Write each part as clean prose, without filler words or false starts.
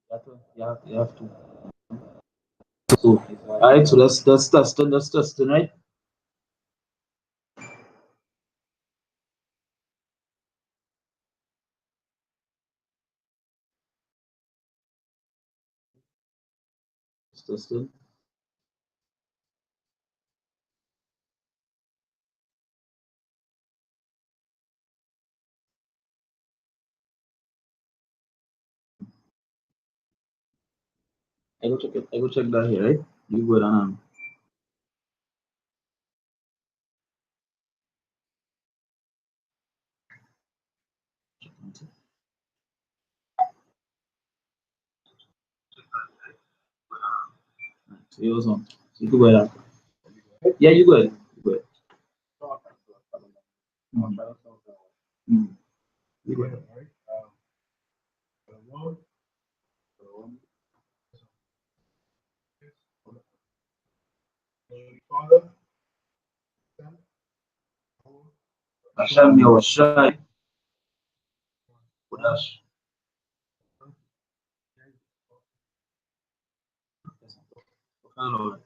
You have to. So, all right. So that's testing, right? It's testing. I go check it. I go check that here, right? You go down. So you also. So you go ahead. Yeah, you go ahead. You go ahead. Mhm. Mhm. You go ahead. Hashem Yahushai Kodash. Hello.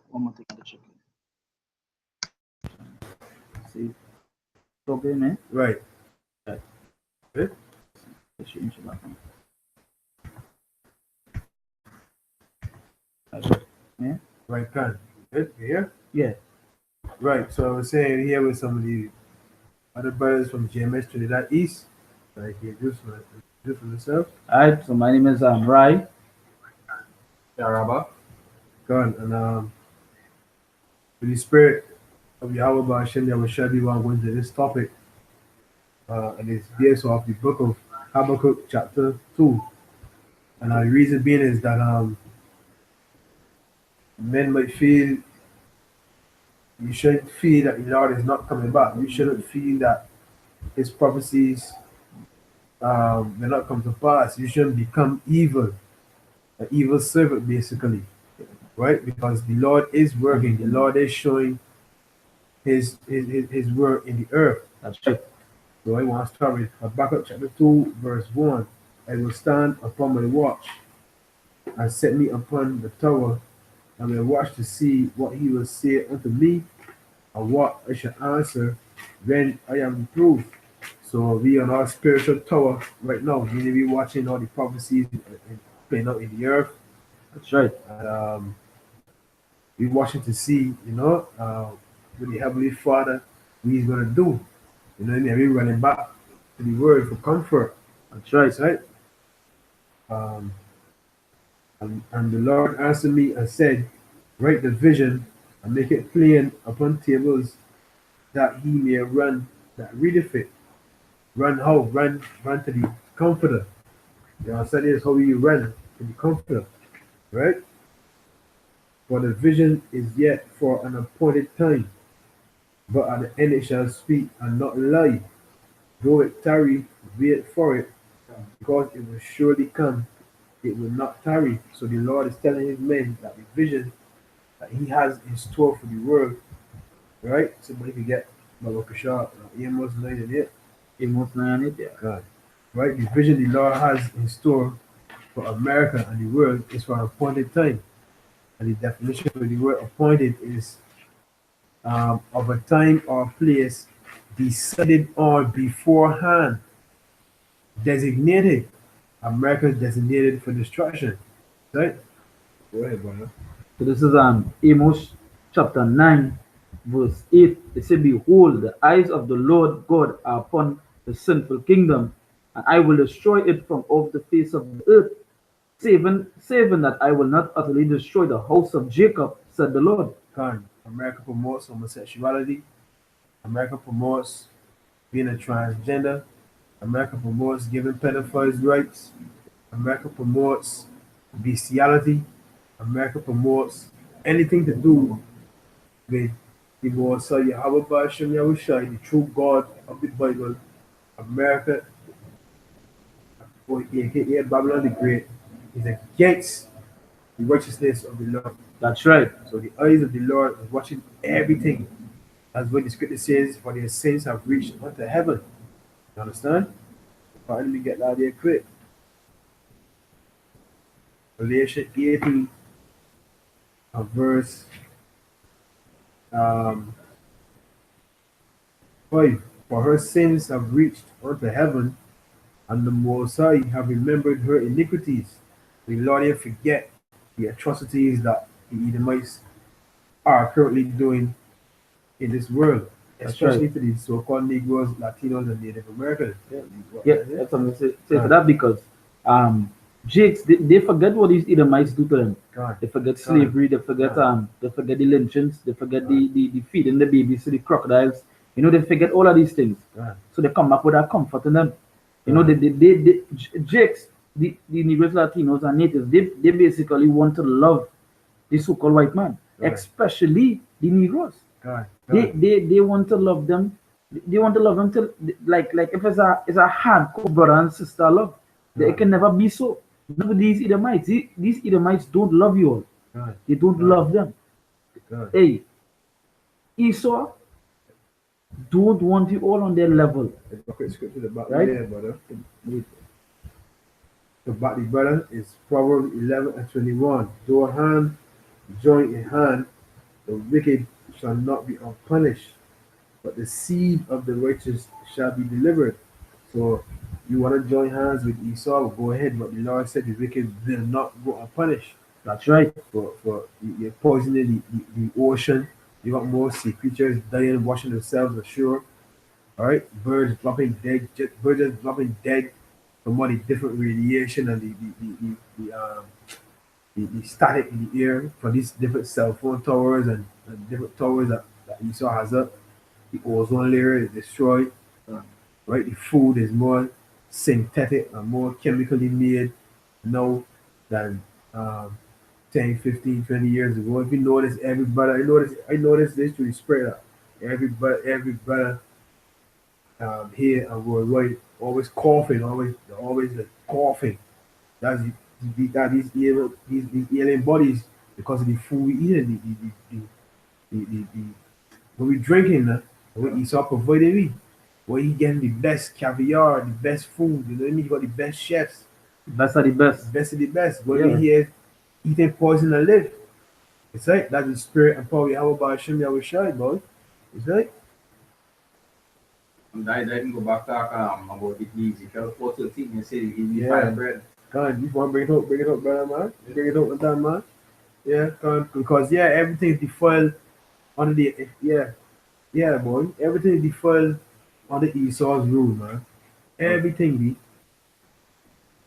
One more thing to check. See, okay, man. Right. Right. Good. Change it back. Yeah. Right, can. Good. You here? Yeah. Right. So I was saying here with some of the other brothers from GMS Trinidad East. Like introduce themselves. All right. So my name is Rai. Yaraba. Gone. And with the spirit of Yahweh Ba'Shem Yahushua, we want to go into this topic. And it's based off the book of Habakkuk chapter 2. And the reason being is that men might feel you shouldn't feel that the Lord is not coming back. You shouldn't feel that his prophecies will not come to pass. You shouldn't become evil, an evil servant basically, right? Because the Lord is working. The Lord is showing his work in the earth. That's right. So I want to start with Habakkuk chapter 2, verse 1. I will stand upon my watch and set me upon the tower, and will watch to see what he will say unto me, and what I shall answer when I am reproved. So we on our spiritual tower right now. We need to be watching all the prophecies playing out in the earth. That's right. And we watching to see, what the Heavenly Father what He's gonna do. You know what I mean? We running back to the Word for comfort. That's right. Right? Um, and the Lord answered me and said, write the vision and make it plain upon tables that he may run that readeth it. Run how? Run to the comforter. You know, so is how you run to the comforter. Right? For the vision is yet for an appointed time, but at the end it shall speak and not lie. Though it tarry, wait for it, because it will surely come, it will not tarry. So the Lord is telling his men that the vision that he has in store for the world, right? Somebody could get Baba Kishar, Amos 9 and 8. Amos 9 and 8. Yeah. God. Right? The vision the Lord has in store for America and the world is for an appointed time. And the definition for the word appointed is of a time or place decided on beforehand, designated. America is designated for destruction. Right? Go ahead, brother. So this is Amos chapter 9, verse 8. It said, behold, the eyes of the Lord God are upon the sinful kingdom, and I will destroy it from off the face of the earth, saving that I will not utterly destroy the house of Jacob, said the Lord. God. America promotes homosexuality. America promotes being a transgender. America promotes giving pedophiles rights. America promotes bestiality. America promotes anything to do with the Mosai Yahweh Bashem Yahushai, the true God of the Bible, America, or aka Babylon the Great, is against the righteousness of the Lord. That's right. So the eyes of the Lord is watching everything. That's what the scripture says, for their sins have reached unto heaven. You understand? Let me get that there quick. Revelation 18 verse um, 5. For her sins have reached unto heaven, and the Most High have remembered her iniquities. The Lord didn't forget the atrocities that the Edomites are currently doing in this world, That's especially right. to the so-called Negroes, Latinos, and Native Americans. Yeah, that's something to say for that because Jakes they forget what these Edomites do to them. God, They forget God, slavery, they forget the lynchings, they forget the feeding the babies to the crocodiles. You know, they forget all of these things. God, So they come back with that comfort in them. You know, God, Jakes, the Negroes, Latinos, and natives, they basically want to love the so-called white man, God, especially the Negroes. God, God, They want to love them. They want to love them till like if it's a hardcore brother and sister love, it God, can never be so. Not with these Edomites. These Edomites don't love you all. God, They don't God, love them. God. Hey, Esau don't want you all on their level, There's a quick scripture about me right? there, brother. The body, brother, is Proverbs 11 and 21. Though a hand join in hand, the wicked shall not be unpunished, but the seed of the righteous shall be delivered. So you want to join hands with Esau, go ahead, but the Lord said the wicked will not go unpunished. That's right. For you're poisoning the ocean. You got more sea creatures dying, washing themselves ashore. All right, birds dropping dead, birds just dropping dead from all the different radiation and the static in the air for these different cell phone towers and different towers that Esau has up. The ozone layer is destroyed. Right, the food is more synthetic and more chemically made now than um, 10, 15, 20 years ago. If you notice, everybody, I noticed this through the spread. Everybody here and worldwide always coughing, always like coughing. That's these alien bodies because of the food we eating, the what we drinking, what Esau provided me. Where he getting the best caviar, the best food, you know what I mean? He got the best chefs, Best of the best. best of the best. But we Yeah, here eating poison and live. It's right. That's the spirit and power how about Hashem Yahushai, boy. It's right. And I can go back to about the Ezekiel 4:13 and say he need Yeah. fire bread. Come on, you want to bring it up, brother man. Bring it up with that man. Yeah, come on. Because yeah, everything is defiled under the yeah, boy. Everything is defiled under Esau's rule, man. Everything be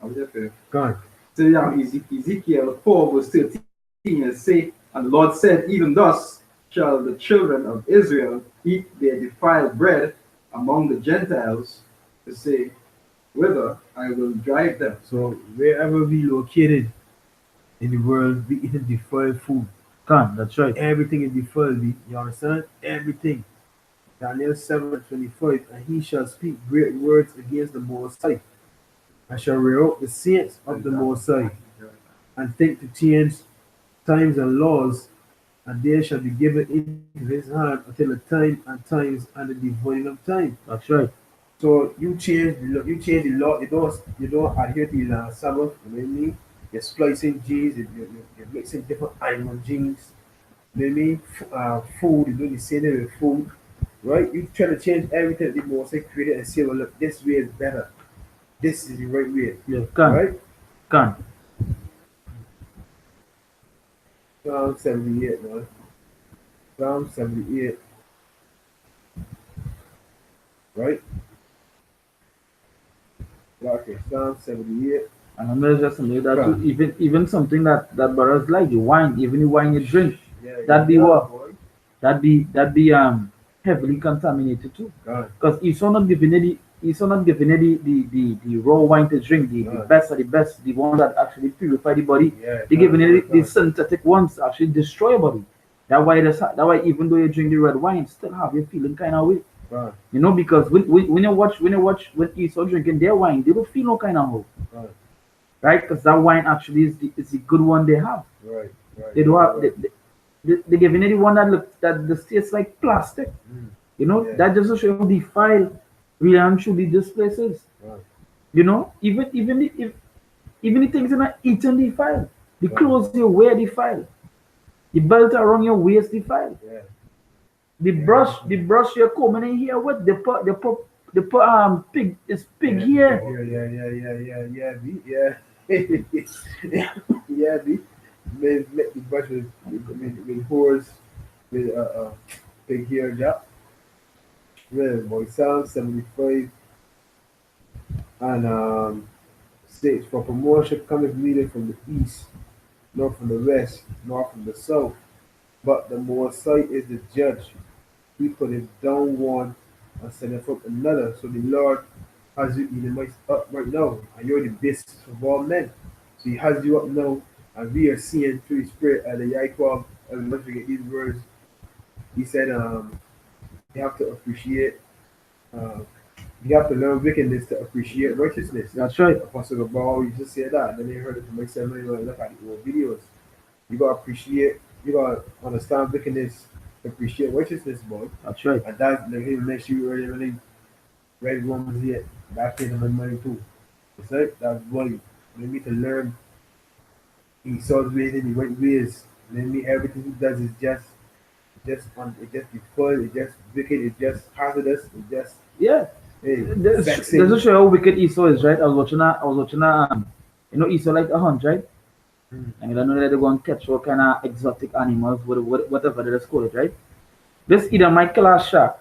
I was just gone. so yeah, Ezekiel 4:13 and say, and the Lord said, even thus shall the children of Israel eat their defiled bread among the Gentiles, to say, whither I will drive them. So wherever we located in the world, we eating defiled food. can that's right. Everything is defiled. You understand? Everything. Daniel 7:25, and he shall speak great words against the Most High. I shall rear up the saints of the Most High, and think to change times and laws, and they shall be given into his hand until the time and times and the dividing of time. That's right. So you change the law. You don't adhere to the Sabbath. You know what I mean? You're splicing genes. You're mixing different animal genes. You know what I mean? Food. You're doing the same thing with food, right? You try to change everything the Most High created and say, well, look, this way is better. This is the right way, Yeah, can right? can. Psalm 78, man. Psalm 78, right? Okay, Psalm 78. And I'm gonna just say that too, Can. even something that brothers like the wine, even the wine you drink, Yeah, that be yeah, what boy. that be heavily contaminated too. Can. Because Esau not giving any Esau not giving you the raw wine to drink, the best of the best, the ones that actually purify the body. Yeah, They're giving you the synthetic ones that actually destroy your body. That why even though you drink the red wine, still have you feeling kind of way. Right, You know, because when Esau drinking their wine, they don't feel no kind of way, right, right? Because that wine actually is the good one they have. right, They right, don't right, have right. they giving you the one that looks that the tastes like plastic. Mm, You know, yeah, that just to show how defiled really and truly this place is. right, You know, even the things you're not eating defile. The right, clothes you wear defile. The belt around your waist defile. yeah, The yeah, brush you're combing in here with the put pig is pig yeah, here. yeah, yeah, B. Make the brush with horse, with big hair, yeah. Well, boy, Psalm 75 and 6. For promotion cometh neither from the east, nor from the west, nor from the south, but the Most High is the judge. He put it down one and set it up another. So the Lord has you in the midst up right now, and you're the basis of all men. So He has you up now, and we are seeing through His Spirit at the Yaakov, as we must forget these words. He said, you have to appreciate, uh, you have to learn wickedness to appreciate righteousness. That's right. Apostle Gabal, you just said that. Then they heard it from myself, and look at the old videos. You gotta appreciate, you gotta understand wickedness, appreciate righteousness, boy. That's right. And that like he makes you earlier when he read Romans 8. That came in my mind too. It's like that's why we need to learn Esau's ways in the right ways. And then me everything he does is it just defile, it just wicked, it just hazardous, it just Yeah. hey There's vexing. a show how wicked Esau is, right? I was watching you know Esau like a hunt, right? Mm. And you don't know that they go and catch all kind of exotic animals, whatever they just call it, right? This either might kill a shark,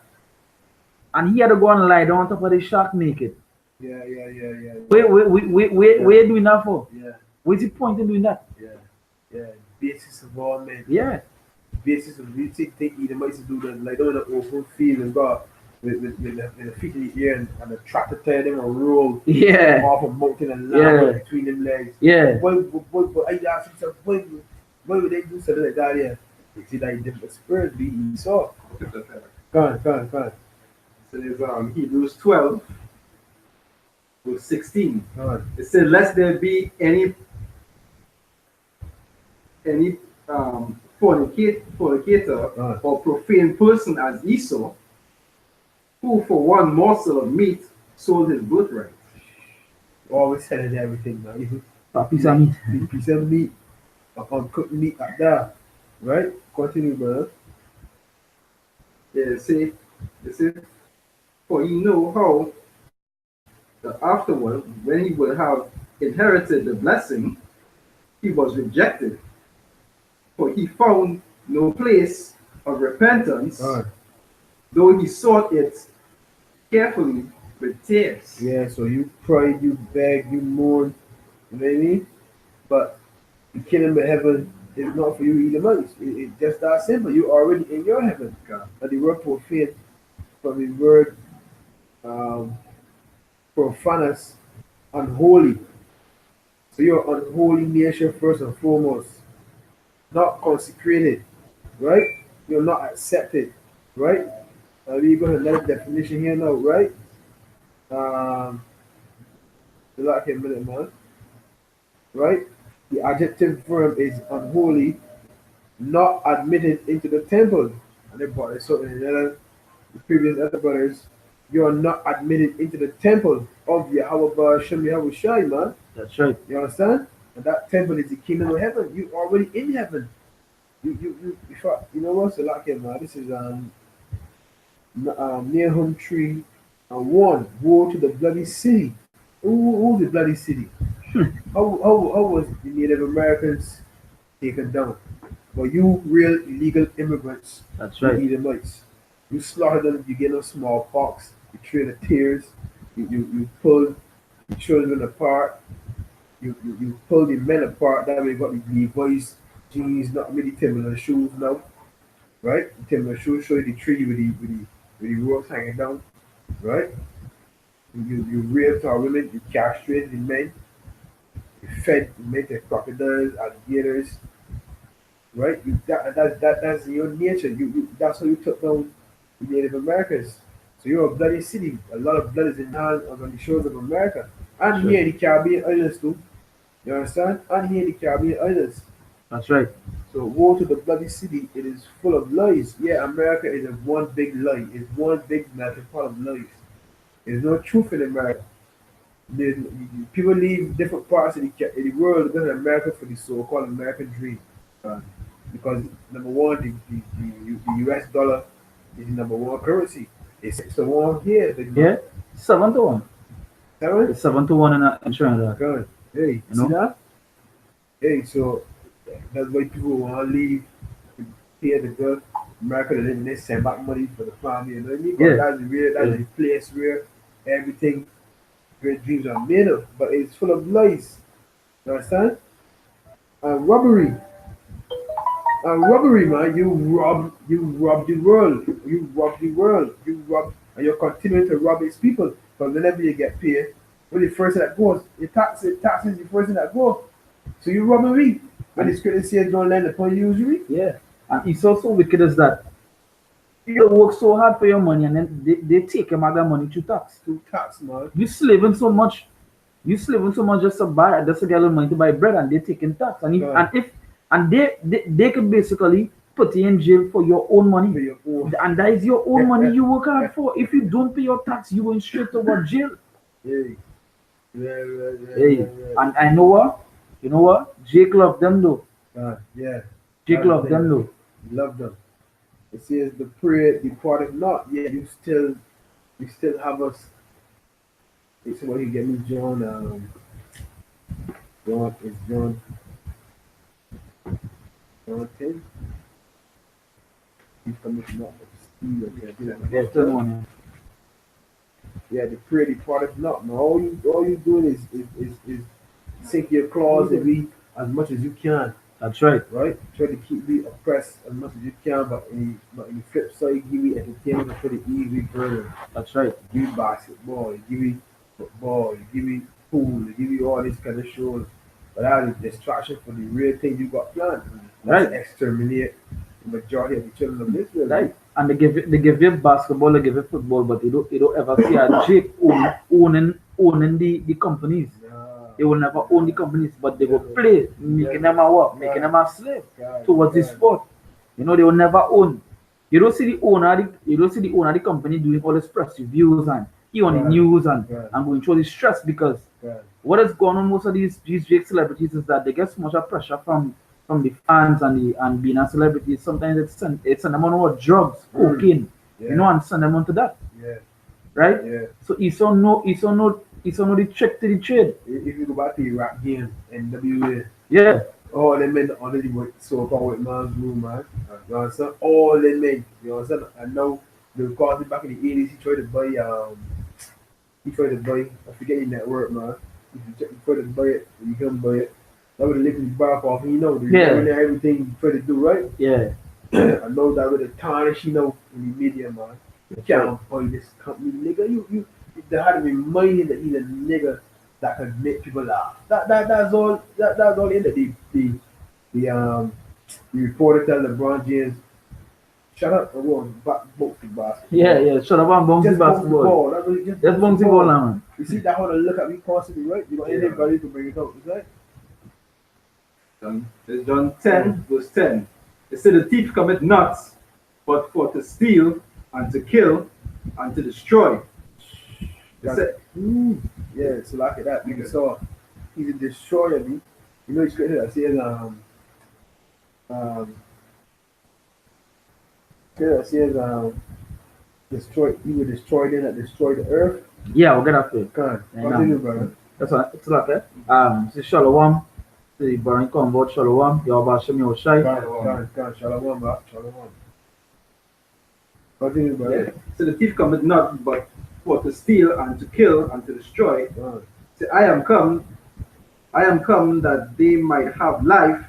and he had to go and lie down on top of the shark naked. Where Yeah, you doing that for? yeah, What's the point in doing that? yeah, yeah. Basis of all men. Yeah, Basis of you think the might do that like on the open field and go with the feet in the air and the tractor tire them and roll yeah, off a mountain and land yeah, right between them legs. yeah. But I ask myself, why would they do something like that here? You see that different spirits be Esau. Go on. So there's Hebrews 12, verse 16. Go on. It said, "Lest there be any fornicator Right. or profane person as Esau, who for one morsel of meat sold his birthright." Always selling everything now. Even Papi Sami. piece of meat, uncooked meat like that. Right? Continue, brother. Yeah, they say, "For you know how that afterward, when he would have inherited the blessing, he was rejected, for he found no place of repentance, Go on. though he sought it carefully with tears." Yeah, so you prayed, you begged, you mourned, you know what I mean? But the kingdom of heaven is not for you either much. It's just that simple. You're already in your heaven. But the word profane from the word um, profanus, unholy. So you're unholy nature first and foremost. Not consecrated, right? You're not accepted, right? We're going to another definition here now, right? Um, like a minute, man. Right? The adjective verb is unholy, not admitted into the temple. And they brought this up in the previous other brothers. You are not admitted into the temple of Yahweh Ba'ashem Yahweh Shai, man. That's right. You understand? And that temple is the kingdom of heaven. You already in heaven. You know what? So like it, man. This is Nahum 3 and 1. Woe to the bloody city. Who's the bloody city? How was the Native Americans taken down? But you real illegal immigrants, That's you right. Edomites, you slaughter them, you get them smallpox, you train the tears, you pull the children apart, you pull the men apart, that way you got the Levi's jeans, not really Timberland shoes now, right? The Timberland shoes show you the tree with the ropes hanging down, right? You raped our women, you castrated the men, you fed the men to crocodiles, alligators, right? That's your nature. That's how you took down the Native Americans. So you're a bloody city. A lot of blood is in hand on the shores of America. And Sure. here in the Caribbean islands too. You understand? And here in the Caribbean islands. That's right. So go to the bloody city. It is full of lies. Yeah, America is a one big lie. It's one big melting pot of lies. There's no truth in America. There's, people leave different parts of of the world to go to America for the so-called American dream. Uh, because number one, the US dollar is the number one currency. It's the one here. Yeah, 7 to 1. Seven? It's 7 to 1 in Trinidad. Good. Hey, You see know? that? Hey, so that's why people want to leave here to go America to live and they send back money for the family. You know what I mean? But Yeah. that's Yeah. the place where everything great dreams are made of. But it's full of lies. You understand? And robbery. And robbery, man. You rob the world. You rob the world. You rob and you're continuing to rob its people. Because whenever you get paid, when the first thing that goes, taxes the first thing that goes. So you robbing me. When the scripture says don't lend upon usury. Yeah. And it's also wicked is that you work so hard for your money and then they take your mother money to tax. To tax, man. You slaving so much. You slaving so much just to get a little money to buy bread and they taking tax. And they can basically put you in jail for your own For money. your own. And that is your own money you work hard for. If you don't pay your tax, you going straight to what jail. Hey. Yeah. Hey, and I know what? You know what? Jake love them though. Yeah. Jake love them though. Love them. It says the prayer departed not. Yeah, you still have us. It's what you get me, John. John 10. He's coming not but Steve. Yeah, turn one. Yeah, the prayer departed not. Man, all you doing is sink your claws in me as much as you can. That's right. Right? Try to keep me oppressed as much as you can, but in the flip side, give me entertainment for the easy burden. That's right. You give me basketball, you give me football, you give me pool, you give me all these kind of shows. But that is distraction for the real thing you got planned. That's Right. exterminate the majority of the children of Israel. Right. And they give you basketball, they give you football, but you don't ever see a Jake owning the companies. Nah, They will never own the companies, but they will play, making them a what? Making them a slave God, towards the God. sport. They will never own. You don't see the owner of the company doing all this press reviews and he on the Right. news and, Right. and going through the stress because God. what has gone on most of these Jake celebrities is that they get so much of pressure from the fans and being a celebrity. Sometimes it's send them on what drugs, cocaine, Yeah. and send them on to that, Yeah. right? Yeah. So he saw no the trick to the trade. If you go back to the rap game and WA, Yeah, all them men already work so far with man's room, man. You understand? All them men. You understand? I know the cause back in the 80s, he tried to buy, I forget your network, man. He tried to buy it, you can buy it. That would have lifted his back off, Yeah. everything he tried to do, right? yeah, I know that with the tarnish, in the media, man. You can't buy this company, nigga. They had to remind him that he's a nigga that could make people laugh. That's all. That's all in the reporter tell LeBron James, shut up and go and box the basketball. yeah. Shut up and bounce the Just bounce the basketball. ball. That's what he just Just bounce the ball, now, man. You see that how they look at me constantly, right? You know, anybody to bring it up, right? It's John 10, verse 10. It said, the thief cometh not, but for to steal, and to kill, and to destroy. It said, Yeah, so like that. You saw he's a destroyer, me. You know, it's great that says um destroy. He will destroy them that destroy the earth. Yeah, we'll get after it. God, Yeah, continue, nah. brother. That's right. It's like that. So Shalom. The Baron Convert Shalom. Yahweh Shem Yoshai. God, shalom, back, shalom. Continue, yeah. brother. So the thief cometh not, but for to steal, and to kill, and to destroy. God, Say, I am come that they might have life,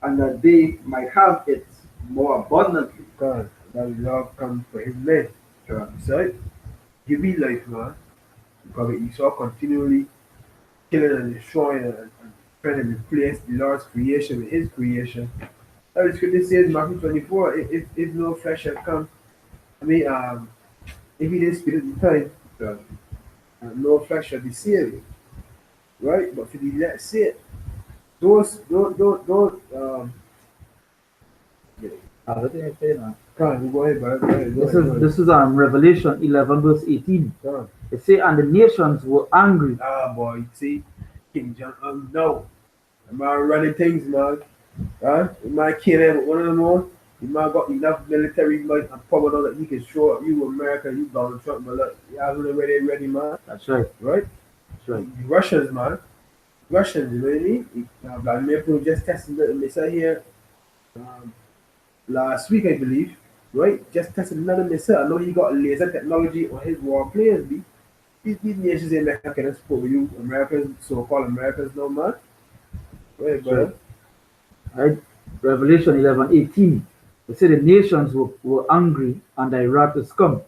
and that they might have it more abundantly. God, that love comes for his men. Sure. So, give me life, man. Because Esau continually killing and destroying and trying to replace the Lord's creation with his creation. As the scripture says in Matthew 24, if no flesh shall come, I mean, if he didn't speak at the time, no flesh shall be saved, right? But for the elect say those, yeah. What did I say now? Come on, go ahead, brother. Go ahead, go This ahead, is go ahead. this is Revelation 11 verse 18. Come on. It say, and the nations were angry. Ah, boy, see, King John, no. Am I running things, man? Huh? Am I killing one of them all? You might got enough military might and power now that you can show up you America, you Donald Trump, but look, you have it ready, man. That's right. Right? That's right. The Russians, man. Russians, you know what I mean? Vladimir Putin just tested the missile here last week, I believe. Right? Just tested another missile. I know he got laser technology on his warplanes, B. These nations in America can support you, Americans, so-called Americans, no man. Right, brother? Right? Revelation 11:18. It said the nations were angry and thy wrath is come,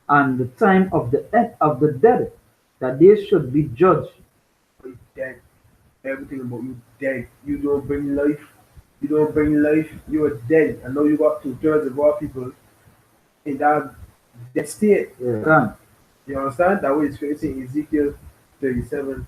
and the time of the end of the dead, that they should be judged. You dead. Everything about you dead. You don't bring life. You don't bring life. You are dead. I know you got 2/3 of our people in that dead state. Yeah. You understand? That way it's facing Ezekiel 37.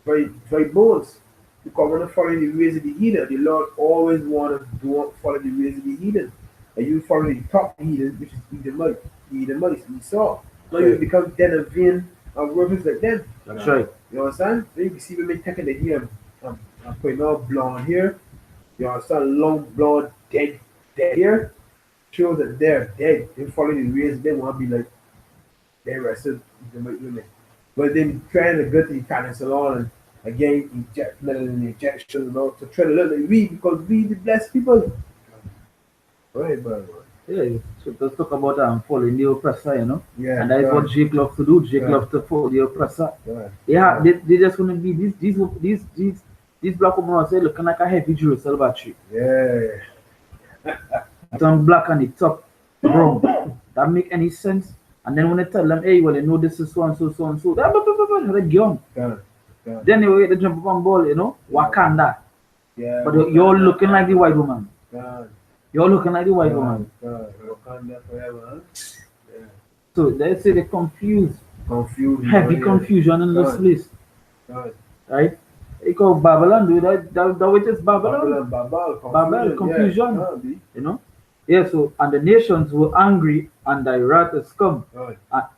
Very bones. Because when you follow the ways of the heathen, the Lord always wants us to follow the ways of the heathen. And you follow the top heathen, which is Edomites, Esau. Now you become dead and vain and worthless like them. That's right. You understand? Then you can see women taking the hair and putting out blonde hair. You understand? Long blonde dead hair. Shows that they're dead. They follow the ways, they want to be like they wrestle the women. But then trying to go to the tanning salon and again inject metal injection and all to try to look like we because we the blessed people. Right, brother. Yeah, so let's talk about following the oppressor, you know. Yeah. And that is what Jake loves to do. Jake loves to follow the oppressor. Yeah, they just want to be these black women are say looking like a heavy Jerusalem battery. Yeah. Some black on the top, brown. That make any sense? And then when they tell them, hey, well, you know this is so and so, so and so, they're young. Then they jump up on ball, you know, Wakanda. Yeah. But you're looking like the white woman. You're looking like the white woman. Wakanda forever, huh? Yeah. So they say they're confused. Heavy yeah. confusion in this place. Right? Because Babylon, do that which is Babylon. Babel, confusion. Yeah. You know? Yeah, so and the nations were angry, and thy wrath is come,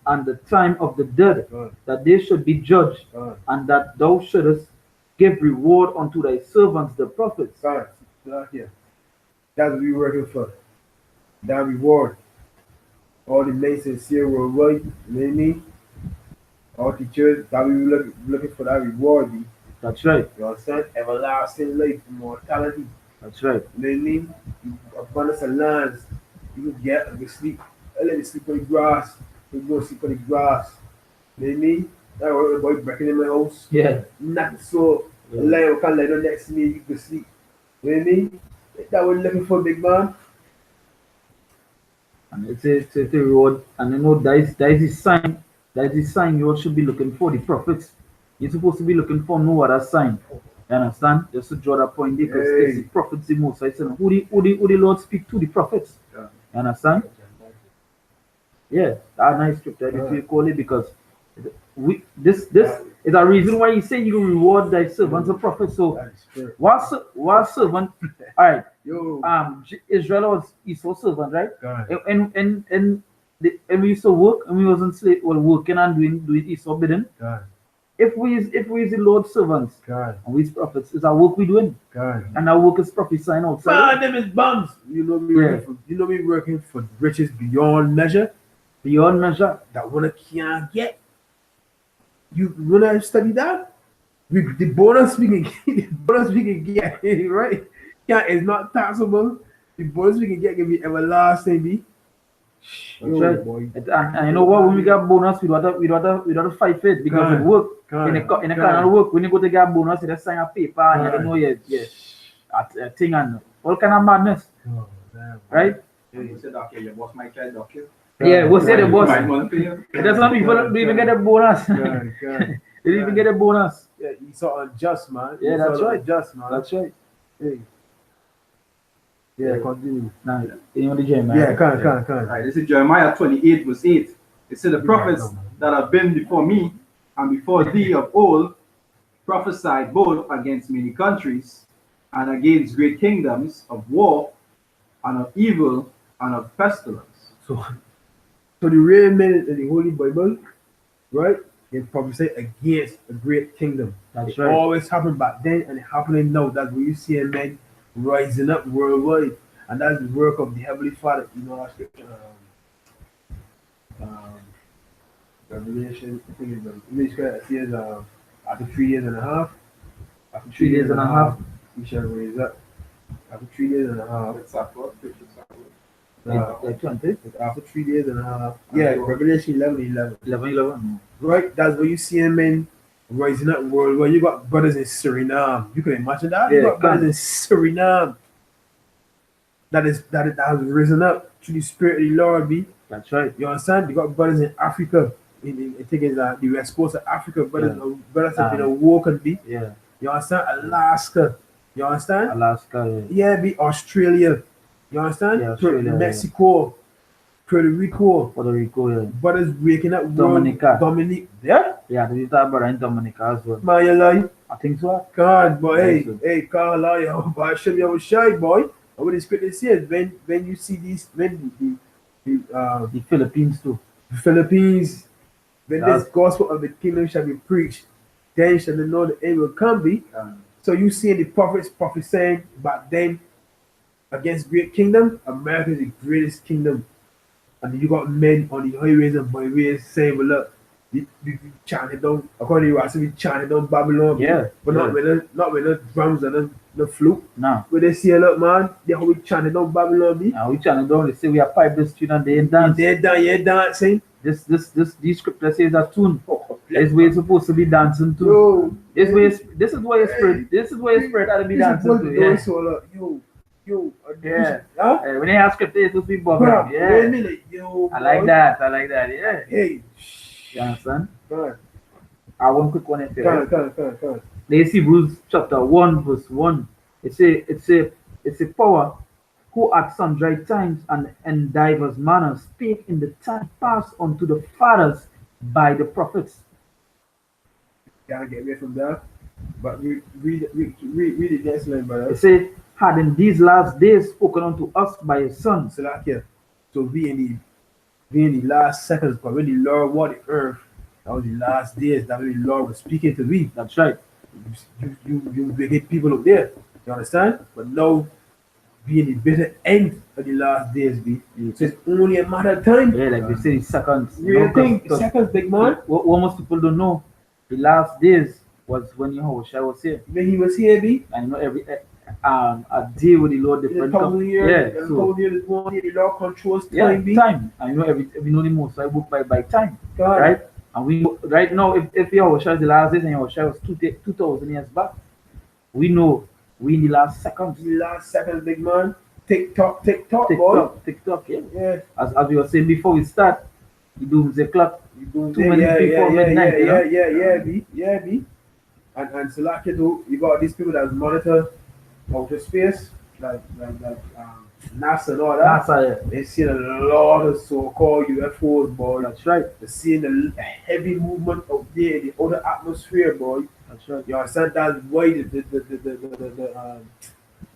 and the time of the dead, that they should be judged, and that thou shouldest give reward unto thy servants the prophets. Yeah. That's what we're working for. That reward. All the nations here worldwide, you know what I mean? All the church, that we were looking for that reward. That's right. You understand? Everlasting life, immortality. That's right. You know what I mean? Abundance of lands. You can get and sleep. I let you sleep on the grass. You go sleep on the grass. You know what I mean? That was boy breaking in my house. Yeah. Not so. The lion can lie down next to me, you can sleep. You know what I mean? That we're looking for, big man. And it's a reward. And you know, that is the sign. That is the sign you all should be looking for, the prophets. You're supposed to be looking for no other sign. You understand? Just to draw that point there, because it's the prophets the most. I said, who the Lord speak to? The prophets. You understand? Yeah, that nice scripture that you call it, because this is a reason why you say you reward thy servants of prophets. So what servant? All right. Israel was Esau's servant, right? And we used to work, and we wasn't slave, well, working and doing Esau bidding. If we is the Lord's servants, and we is prophets, it's our work we doing. And our work is prophesying outside. Them is bums. You know me working for riches beyond measure. Beyond measure. That one can't get. You wanna study that? The bonus we can get, right? Yeah, it's not taxable. The bonus we can get can be everlasting, be. Right. And you know what? When we got bonus, we don't have to fight for it, because it work. In the kind of work, when you go to get bonus, you just sign a paper and you don't know a thing and all kind of madness. Right? You said, okay, your boss might try to dock you. Yeah, we'll say the Right, boss. right, money for you. There's some people don't even get a bonus. God, God. They didn't even get a bonus. Yeah, you saw unjust, man. Yeah, You that's saw right. unjust, man. That's right. Hey. Yeah, Yeah. continue. Now, you know the gem, man. Yeah, can. Right, this is Jeremiah 28, verse 8. It said, the prophets that have been before me and before thee of old prophesied both against many countries and against great kingdoms of war and of evil and of pestilence. So the real men in the Holy Bible, right? They prophesy against a great kingdom. That's It right. always happened back then and it happening now. That's where you see men rising up worldwide. And that's the work of the Heavenly Father. You know that scripture. Revelation, I think it says after 3 years and a half, after 3 days and a half, we shall raise up. After 3 days and a half, It's up, what? like 20, after 3 days and a half, yeah, Revelation 11:11. 11. Right, that's where you see men rising up worldwide. You got brothers in Suriname. You can imagine that. You Yeah, got brothers in Suriname that has risen up to the Spirit of the Lord. Be That's right. you understand? You got brothers in Africa. I think it's the west coast of Africa. Brothers have been awoken. Be Yeah. you understand? Alaska. You understand? Alaska, Yeah, be Australia. You understand? Yeah, Australia, Mexico, Puerto Rico. Puerto Rico, yeah. Brothers waking up. Dominica. Dominic. Yeah. Yeah, they talk about in Dominica as well. Man, you lie. I think so. God, boy, Yes, sir. hey, can't lie, boy. Show me how shy, boy. And what the scripture says, when you see these, when The Philippines too. the Philippines, when That's- this gospel of the kingdom shall be preached, then shall they know the end will come. Be so you see the prophets prophesying back then against great kingdom. America is the greatest kingdom, and you got men on the highways and byways saying, "Well, look, we chanted down." According to you, I said we chanted down Babylon. Yeah, but yeah. not with the drums and the flute. Now, Where they say, "Look, man, they how we chanted down Babylon." Be now we trying to don't say we are pipe the street and they ain't dance. they're dancing. These scripture says a tune. This way it's supposed to be dancing too. Yo, This is where your spirit. This is where your spirit ought to be dancing to. Yeah. So, look, yo, Yeah. huh? When they have scripture, it's supposed to be bubbling. Bruh, wait a Yeah. minute, yo, I like boy. that. I like that. Yeah. Hey, You understand? God, I want quick one here. Right? come on. Let's see Hebrews chapter 1, verse 1. It's a power who at sundry times and in divers manners spake in the time past unto the fathers by the prophets. Can't get away from that. But read the next line, brother. It said, had in these last days spoken unto us by his son. So like here, so be in the last seconds, but when the Lord walked the earth, that was the last days. That when the Lord was speaking to me. That's right. You get people up there. You understand? But now, be in the bitter end of the last days, be. So it's only a matter of time. Yeah, like we say, seconds. Real thing, 'cause seconds, big man. what most people don't know, the last days was when Yahushua was here. When he was here, be. And you know, every a day with the Lord In a different. thousand years, Yeah, in a so thousand years, one year, the Lord controls time, yeah, be. time. And you know, we know the most. I book by time, God. right? And we right now, if Yahushua is the last days and Yahushua was 2,000 years back, we know we in the last seconds. The last seconds, big man. Tick tock, boy. TikTok, yeah. Yeah. As we were saying before we start, the doomsday clock. You doing 2 minutes before midnight, you know? yeah, B. And so like you got these people that monitor outer space, like NASA and all that. NASA, They see a lot of so-called UFOs, boy. that's right. They're seeing a heavy movement out there in the outer atmosphere, boy. That's right. You understand? That's why the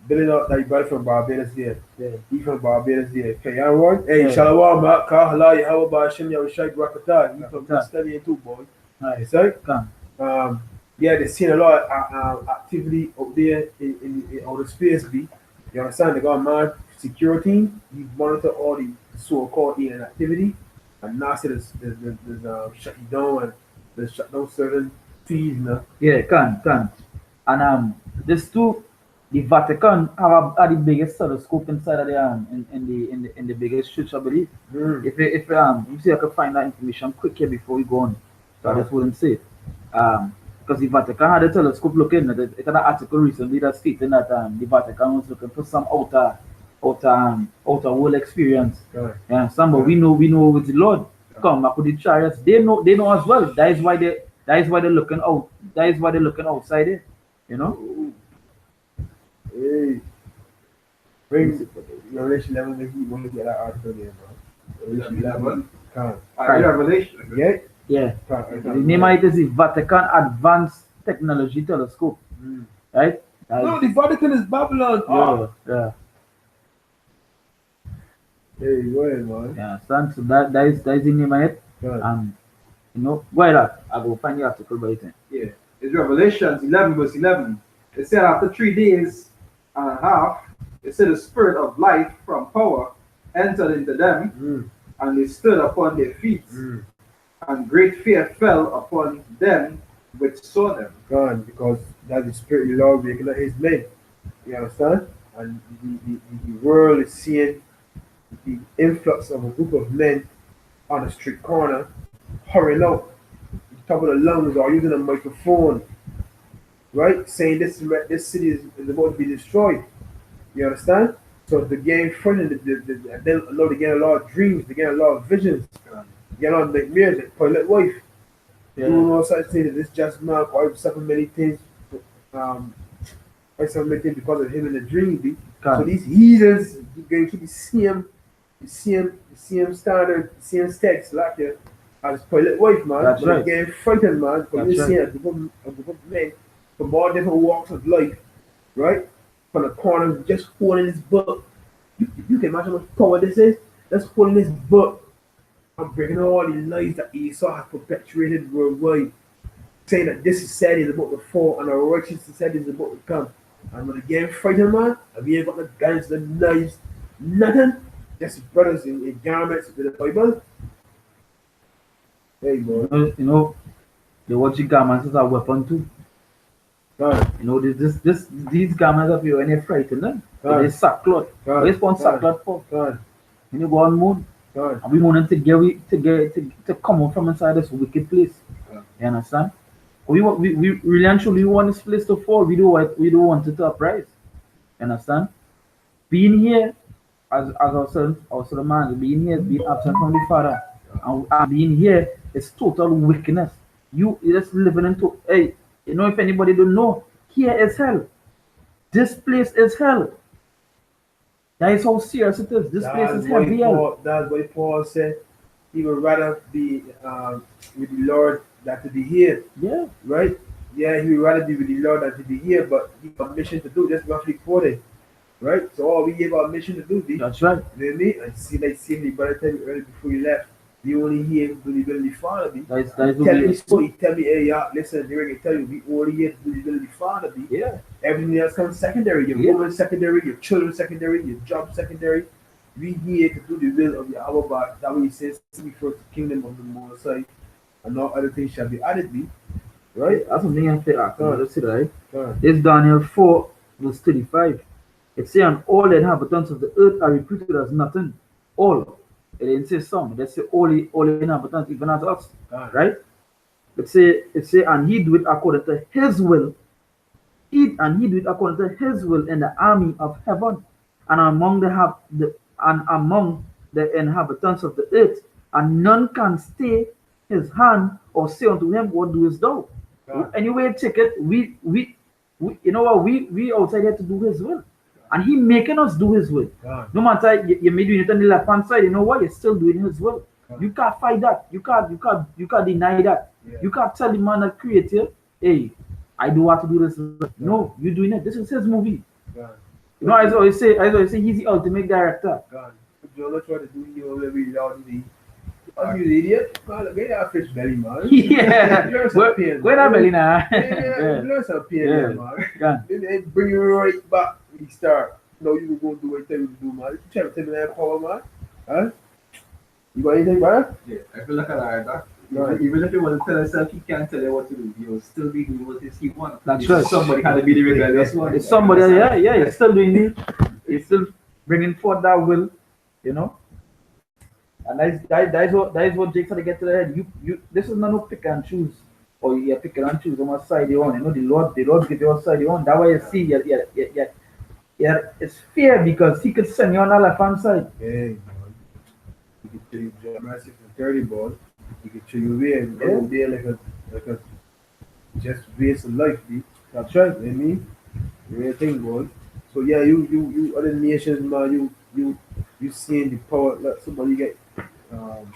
building up that you got from Barbados there. Yeah. He from Barbados there. Okay, you know Hey, Yeah. Shalom, Mak, Kahala, Yahweh, Hashem, Yahushai, Rakata. You from Rakata. studying too, boy. Nice. So, Come. yeah, they're seeing a lot of activity out there in outer space, B. You understand? They got man security. You monitor all the so-called alien activity. And NASA there's shut you down and there's shut down certain fees, you know. Yeah, can. And this too, the Vatican are the biggest telescope inside of the in the biggest church, I believe. Mm. If you see I could find that information quick here before we go on. So I just wouldn't say it. Because the Vatican had a telescope looking at it. It had an article recently that stated that the Vatican was looking for some outer world experience. God. Yeah, some but we know with the Lord. Come up with the chariots. They know as well. That is why they're looking out. That is why they're looking outside it. You know? Hey, bring Revelation 11 if you want to get that article there, bro. Revelation 11. Come. I read Revelation. Yeah? Yeah. Come. The name of it is the Vatican Advanced Technology Telescope. Right? No, the Vatican is Babylon. Oh. Yeah. Hey, go ahead, man. Yeah. So that is the name of it. God. Go ahead. I go find the article by it. Yeah. It's Revelations 11 verse 11. It said after 3 days and a half, it said the spirit of life from power entered into them, and they stood upon their feet, and great fear fell upon them which saw them. God, because that's the spirit of the Lord waking up his men. You understand? And the world is seeing the influx of a group of men on a street corner, hurrying out, top of the lungs or using a microphone, right? Saying this city is about to be destroyed. You understand? So they're getting frightened, they get a lot of dreams, they get a lot of visions, they get a lot of nightmares, like Pilot Wife. Doing all such things, this just man, or seven many things, because of him in the dream. So these heathens going to the same standard, same text like as Pilot Wife, man. That's but right. They're getting frightened, man, because That's you see a group of men from all different walks of life, right? From the corner, just holding this book. You can imagine how much power this is? Just holding this book. I'm breaking all the lies that Esau has perpetuated worldwide, saying that this society is about to fall and a righteous society is about to come. And when they get frightened, man, and we ain't got the guns, the knives, nothing, just brothers in garments with the Bible. There you go. The watching garments is a weapon too. God. These garments of you when you're frightened, they sackcloth. God. What is called sackcloth for? God. When you go on moon, God. and we wanted to come out from inside this wicked place. You understand? We really and truly want this place to fall. We don't want it to uprise. You understand? Being here as our son man, being here is being absent from the Father. And being here is total wickedness. You just living into if anybody don't know, here is hell. This place is hell. That is how serious it is. This place is heavy hell. That's why Paul said he would rather be with the Lord than to be here. Yeah. Right? Yeah, he would rather be with the Lord than to be here, but he got a mission to do. That's roughly quoted. Right? So all we gave our mission to do, That's right. You know what I mean? And see, like, the brother tell me earlier before you left, we only here to do the will of the Father. He tell me, hey, yeah, listen, they can tell you, we only here to do the will of the Father. Yeah. Everything else comes secondary. Your woman secondary, your children secondary, your job secondary. We here to do the will of the Abba God. That way he says, seek first the kingdom of the Most High, and all other things shall be added thee. Right? That's something I feel like. Let's see, right? It's Daniel 4, verse 35. It says, and all the inhabitants of the earth are reputed as nothing. All. It didn't say some. It says all the inhabitants, even as us. Right? It say, and he do it according to his will. He do it according to his will in the army of heaven, and among the inhabitants of the earth, and none can stay his hand or say unto him, what doest thou? Anyway, check it. We you know what? We outside here to do his will. And he making us do his will. No matter you may do it on the left hand side, you know what? You're still doing his will. You can't fight that. You can't deny that. You can't tell the man that creator, hey, I do want to do this. No, you're doing it. This is his movie. You know, as I always say, he's the ultimate director. You're not trying to do your every loud the you idiot. Man, get that fish belly, man. Yeah. Where that belly now? Learn some pain, man. Then bring you right back when you start. No, you go do what you tell you to do, man. You try to tell me that power, man. Huh? You got anything, brother? Yeah, I feel like I that. Even if you want to tell yourself he can't tell you what to do, you'll still be doing what he wants. That's right. Somebody had to be the rebellious one. It's somebody, yeah, you're still doing it. You're still bringing forth that will, you know. And that is what Jake had to get to the head. You this is not no pick and choose, or you pick and choose on what side you on. You know, the Lord give you what side you on. That way you see, you Yeah, it's fair because he could send you on the left hand side. Hey, man. He could show you GMS 30 ball. He could show you where and Yeah. go there like a just waste of life, B. That's right. You know what I mean? Real thing, boy. So yeah, you other nations, man, you seeing the power. Like somebody get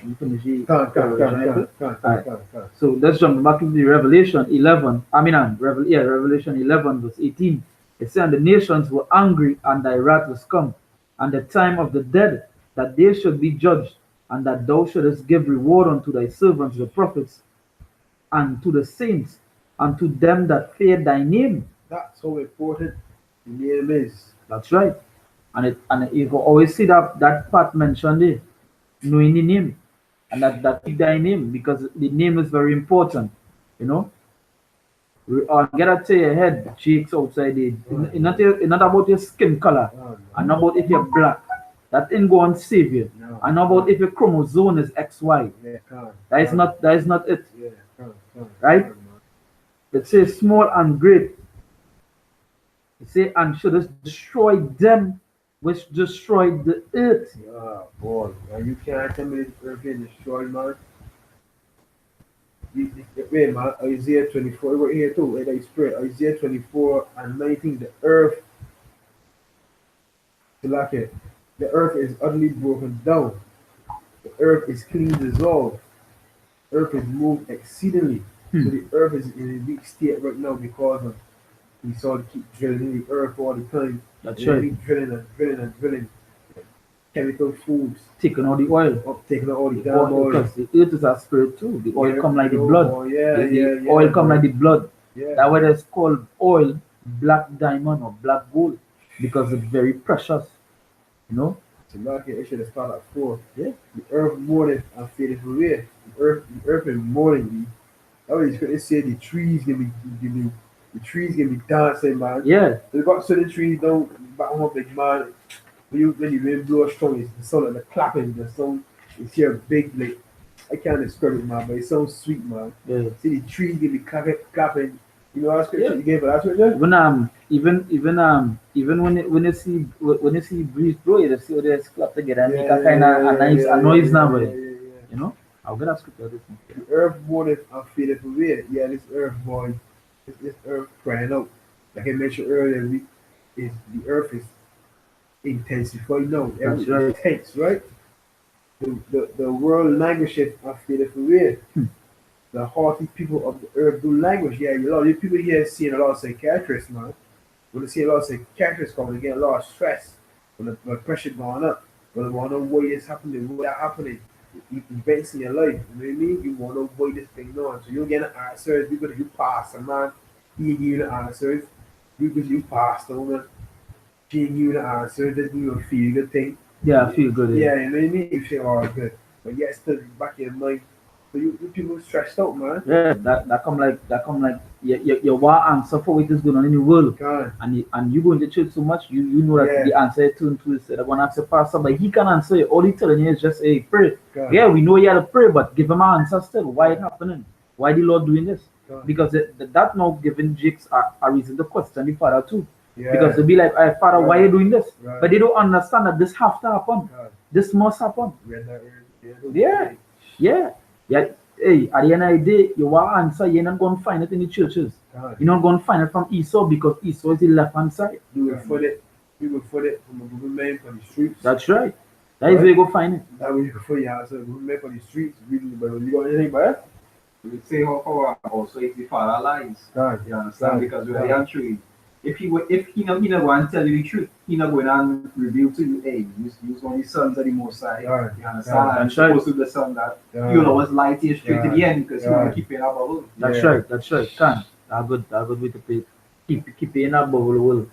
You finish the can, Revelation, April. Alright. can. So let's jump back into the Revelation 11. I mean, Revelation 11, verse 18. It says, and the nations were angry, and thy wrath was come, and the time of the dead, that they should be judged, and that thou shouldest give reward unto thy servants, the prophets, and to the saints, and to them that fear thy name. That's how important the name is. That's right. And you can always see that part mentioned there, knowing the name, and that keep thy name because the name is very important. You know, get out to your head, cheeks outside it. It's not about your skin color, Oh, no. and not about if you're black. That ain't going to save you. No. And not about if your chromosome is XY. Yeah, can. That is not it. Yeah, can. Right? Can, man. It says small and great. It says, and should us destroy them which destroyed the earth. Yeah, boy. Now you can't tell me this earth getting destroyed, man. Wait, man. Isaiah 24, right here too. Right, that spread. Isaiah 24 and 19. The earth, like it, the earth is utterly broken down. The earth is clean dissolved. Earth is moved exceedingly. So the earth is in a weak state right now because of we saw to keep drilling the earth all the time. That's And they right. keep drilling chemical foods, Taking all the oil. taking out all the damn oil. Because the earth is a spirit too. The oil Yeah, come like the you know, blood. boy, yeah, The yeah, oil come boy. like the blood. Yeah. That's why it's called oil, black diamond or black gold. Because it's very precious. You know? So like it should have started at 4. Yeah. The earth mourning and faded away. The earth is mourning. That was they say the trees gonna be dancing, man. Yeah. They got certain trees down back home, big man. When the wind blows strong, it's the sound of the clapping. The sound is here big, like I can't describe it, man, but it sounds sweet, man. Yeah. See the trees gonna be clapping. You know that scripture Yeah. you gave for that scripture? Even when you see breeze blow, you see how they clap together and make a Yeah, kind of a nice a noise now, yeah, boy. You know? I'll get that scripture this one. The earth mourneth and fadeth away. Yeah, this earth, boy, this earth crying out. Like I mentioned earlier, the earth is intensified now. That's right. Intense, right? The world languisheth and fadeth away. The haughty people of the earth do languish. Yeah, a lot of you people here seeing a lot of psychiatrists, man. When they see a lot of psychiatrists coming, they get a lot of stress. When the blood pressure going up, when they want to know why it's happening, why that happening. Events in your life, you know what I mean? You want to avoid this thing on. So you don't get the answers because you pass a man, he give you the answers. Because you passed over, she give you the answers, doesn't even feel good thing. Yeah, I feel good. Yeah, you know what I mean? You feel all good. But yet still back in your mind. So you people stressed out, man. Yeah, that come like you want answer for what is going on in the world. God. And you go into church so much, you know that Yeah. the answer is to instead of one answer pastor, but he can answer you. All he telling you is just hey, pray. God. Yeah, we know you have to pray, but give him an answer still. Why it happening? Why the Lord doing this? God. Because that now giving Jakes a reason to question the father too. Yeah. Because they'll be like, hey, Father, why are you doing this? Right. But they don't understand that this have to happen. God. This must happen. Read that word. Yeah. Yeah. Hey, at the end of the day, you want to answer, you're not going to find it in the churches. God. You're not going to find it from Esau because Esau is the left hand side. We will foot it from a government on the streets. That's right. That is where you go find it. That way you can foot your answer. Government on the streets, reading the Bible. You got anything by that? We would say how also if the father lies. God. You understand? God. Because we're God. young tree. If he not going to tell you the truth, he not going to reveal to you, hey, use one of the sons of the Most High. God. You understand? God. And That's right. supposed to be the son that God. you'll always lie to you straight to the God. end because you God. want to keep in a bubble. That's Yeah. right. That's right. Can. That's good way to play. Keep it in that bubble world.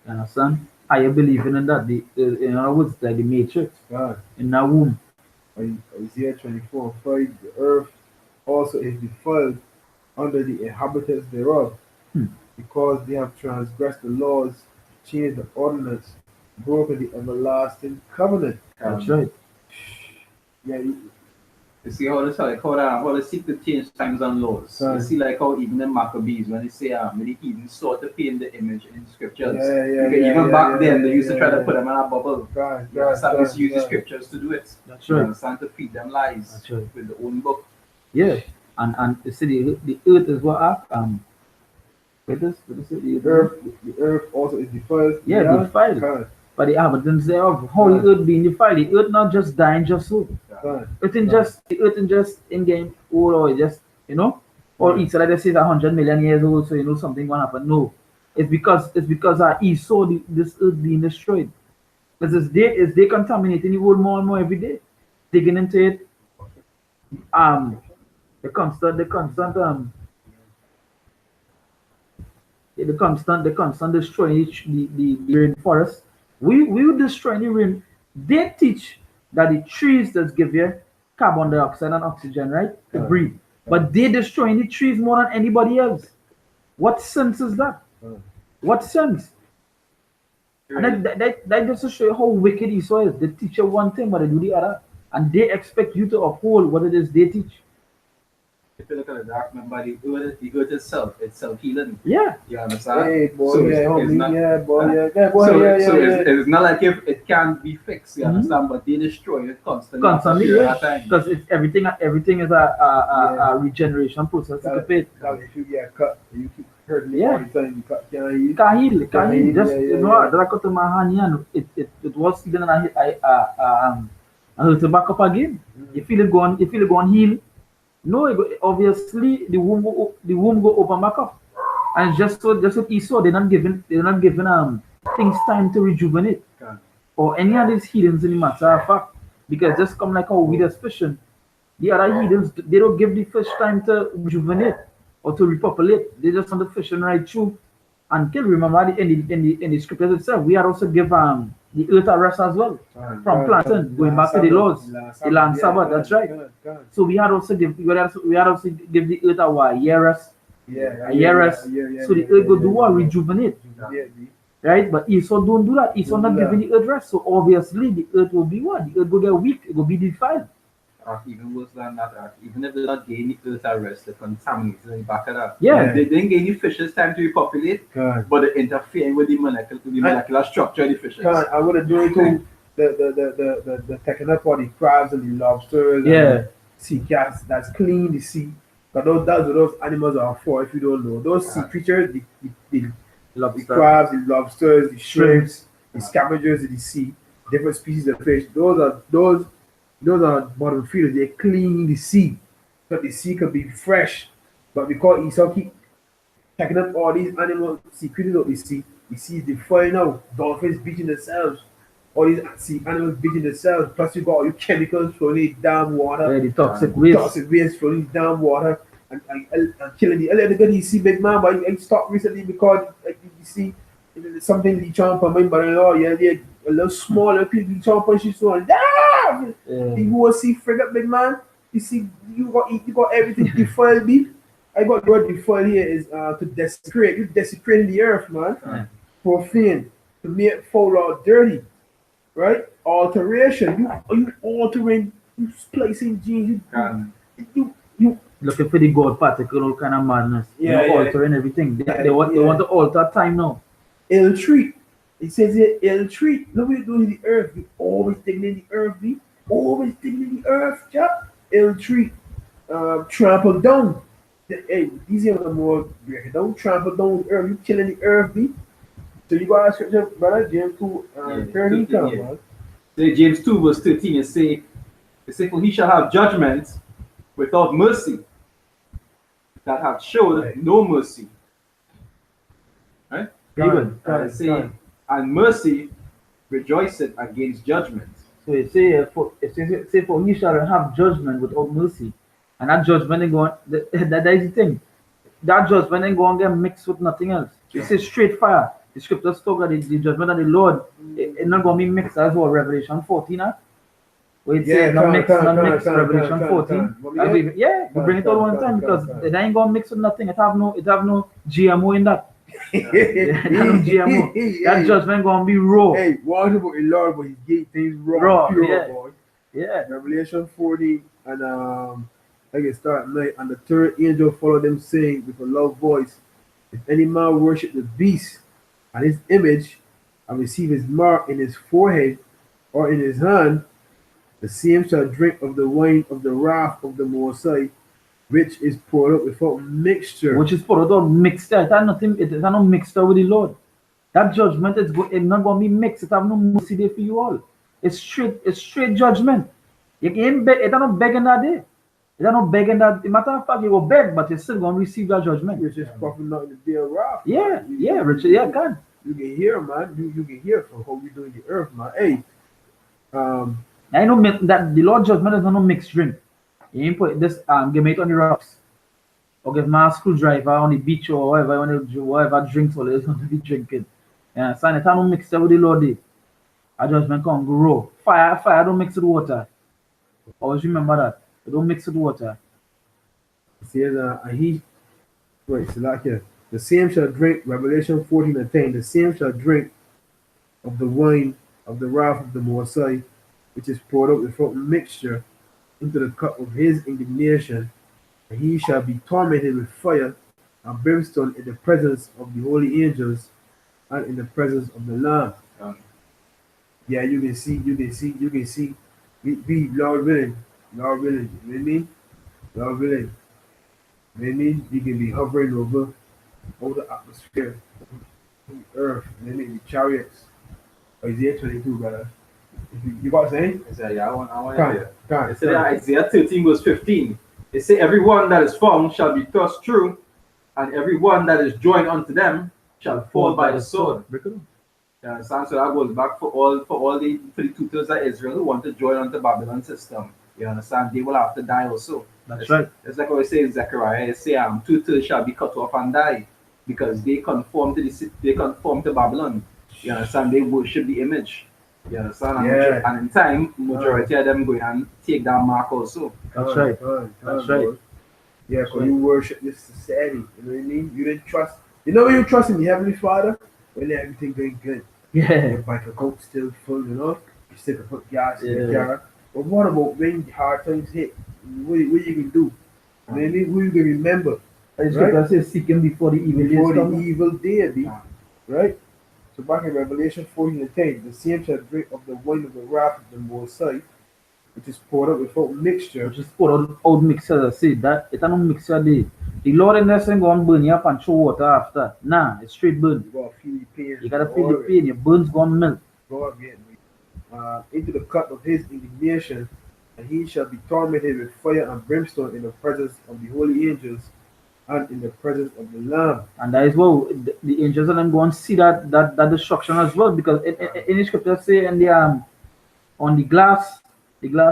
You understand? Are you believing in that? In other words, like the matrix God. in that womb. Isaiah 24:5, the earth also is defiled under the inhabitants thereof, because they have transgressed the laws, changed the ordinance, broken the everlasting covenant. That's right. Yeah, You see how how they seek to change times and laws. You Right. see like how even the Maccabees when they say when the heathen sought to paint the image in scriptures. Yeah, yeah, Because yeah, even yeah, back yeah, then they yeah, used to try yeah, to put them in a bubble. Right, You understand? They used to use the right. scriptures to do it. That's You right. understand? To feed them lies That's right. with the own book. Yeah. And you see the earth is what what is it? The earth also is defiled. Yeah, defiled. Right, But the evidence thereof, how right, the earth being defiled, the earth not just dying just so. right, The earth in just in game old or just or right. it's like they say 100 million years old, so something gonna happen. No. It's because he saw this earth being destroyed. Because it's they contaminating the world more and more every day. Digging into it, um the constant the constant destroying the rainforest. We will destroy the rain. They teach that the trees that give you carbon dioxide and oxygen, right? To Right. breathe. But they destroying the trees more than anybody else. What sense is that? Right. What sense? And that just to show you how wicked Esau is. They teach you one thing, but they do the other. And they expect you to uphold what it is they teach. If you look at the dark, remember the earth itself, it's self-healing. Yeah. You understand? Hey, boy, So yeah, it's homie, not, yeah, boy, huh? yeah, yeah, boy, So, yeah, so yeah, it's not like if it can't be fixed, you understand? But they destroy it constantly. Constantly, after a period yeah. of time. Because everything is a regeneration process. That, To that if you get cut, you keep hurting it Yeah. all the time. You cut, can't heal. Kahil. Just Yeah, that I got to my hand here, and it was then I hurt it back up again. You feel it go on heal. No, obviously the womb go open back up, and just so Esau they're not giving things time to rejuvenate Okay. or any of these healings in the matter of fact, because just come like how we just fishing. The other heathens, they don't give the fish time to rejuvenate or to repopulate. They just want the fishing right through and kill. Remember in the scriptures itself, we are also give the earth a rest as well from planting, going back to the laws, the land Sabbath. That's right. So we had also give the earth a year rest, a year rest. So the earth go do what? Rejuvenate, right? But Esau don't do that. Esau not giving the earth rest. So obviously the earth will be what? The earth will get weak. It will be defiled. Or even worse than that, even if they don't gain the earth at rest, they contaminate the back of that. Yeah. They didn't gain the fishes time to repopulate, God. but they interfere with the molecular structure of the fishes. God, I would have done it to the taking up all the crabs and the lobsters Yeah. and sea cats that's clean the sea. But that's what those animals are for if you don't know. Those sea creatures, the Lobster. crabs, the lobsters, the shrimps, the Yeah. scavengers in the sea, different species of fish. Those are bottom feeders. They clean the sea, but the sea can be fresh. But because Esau keep packing up all these animals, sea creatures of the sea is defying now. Dolphins beating themselves, all these sea animals beating themselves. Plus you got all your chemicals flowing in the damn water, The toxic waste. toxic waste flowing in the damn water, and killing the. Look at you see big man, but I stopped recently because like you see something leech on for my mother-in-law. Yeah, a little smaller people leech on for she saw. You will see frigate big man. You see, you got everything defiled. I got the word defiled here is to desecrate. You desecrating the earth, man. Yeah. Profane, to make foul or dirty, right? Alteration. You altering, you splicing genes. You Looking for the God particle, all kind of madness. Yeah, yeah. Altering everything. They want to alter time now. ill treat. It says here ill treat. Look what you doing in the earth. You always digging in the earth, B. Always digging in the earth, chap. Ill treat. Trample down. Hey, these are the more break. Don't trample down the earth. You killing the earth, B. So you got a scripture, brother, James 2, 13, man. Say James 2 verse 13, it say, for he shall have judgment without mercy, that have showed no mercy. Right? Even. And say, and mercy rejoiceth against judgment. So it say for he shall have judgment without mercy. And that judgment ain't going that is the thing. That judgment ain't going to get mixed with nothing else. It says straight fire. The scriptures talk about the judgment of the Lord. It's not going to be mixed as well. Revelation 14, where it says not mixed, Revelation 14. We bring it all one time because it ain't going to mix with nothing. It have no GMO in that. GMO. That judgment going to be raw. Hey, watch about the Lord, but he gave things raw, pure, yeah. boy. Yeah. Revelation 14, And like it start at night, and the third angel followed them, saying with a loud voice, if any man worship the beast and his image, and receive his mark in his forehead or in his hand, the same shall drink of the wine of the wrath of the Most High, which is poured out without mixture. which is for the mixed. It has nothing. It has no mixed with the Lord. That judgment is it's not going to be mixed. It have no mercy there for you all. It's straight. It's straight judgment. You can't beg. It not begging that day. It not begging that. Matter of fact, you go beg, but you're still going to receive that judgment. Which is probably not in the day of wrath. Yeah, man. yeah, Richard. Yeah, God. You can hear, man. You can hear from how we doing the earth, man. Hey, I know that the Lord judgment is not no mixed drink. You ain't put this give it on the rocks. Or give my screwdriver on the beach or whatever drinks all is going to be drinking. You understand? It don't mix it with the Lord. A judgment can grow. Fire don't mix with water. Always remember that. It don't mix with water. it says, and he, wait, so like here, the same shall drink, Revelation 14 and 10, the same shall drink of the wine of the wrath of the Most High, which is poured out without mixture into the cup of his indignation, and he shall be tormented with fire and brimstone in the presence of the holy angels and in the presence of the Lamb. Yeah, you can see, we Lord willing, you know what I mean? Lord willing, you know what I mean? You can be hovering over the atmosphere, the earth, you know what I mean? The chariots. Isaiah 22, brother. You got what I'm saying? I said, yeah, I want to Come, hear. come, It said, Isaiah 13, verse 15. It say, everyone that is found shall be thrust through, and everyone that is joined unto them shall fall by the sword. Break it down. You understand? So that goes back for the tutors of Israel who want to join onto Babylon system. You understand? They will have to die also. That's right. It's like what we say in Zechariah. It say tutors shall be cut off and die because they conform to Babylon. You understand? They worship the image. You understand? And, Yeah. and in time, majority of them go and take that mark also. That's right. That's right. Bro. Yeah, because you worship this society. You know what I mean? You didn't trust. You know when you trust in the Heavenly Father? When everything going good. Yeah. Your bank account still full, you know? You still can put gas in the Yeah. car. But what about when the hard times hit? What you can do? You know what I mean? Who you can remember? It's Right? like I say, seek him before the evil Before days the come. evil day be. Yeah. Right? So back in Revelation 14 and 10, the same shall drink of the wine of the wrath of the Most High, which is poured out without mixture. Which is put out mixer, I say that it ain't no mixer day. The Lord in this thing go and burn you up and throw water after. Nah, it's straight burn. You gotta feel the pain. You gotta feel the pain, your burns gonna melt. God get me. Into the cup of his indignation, and he shall be tormented with fire and brimstone in the presence of the holy angels and in the presence of the Lamb. And that is what the angels and them go and see that destruction as well, because in the scripture say in the on the glass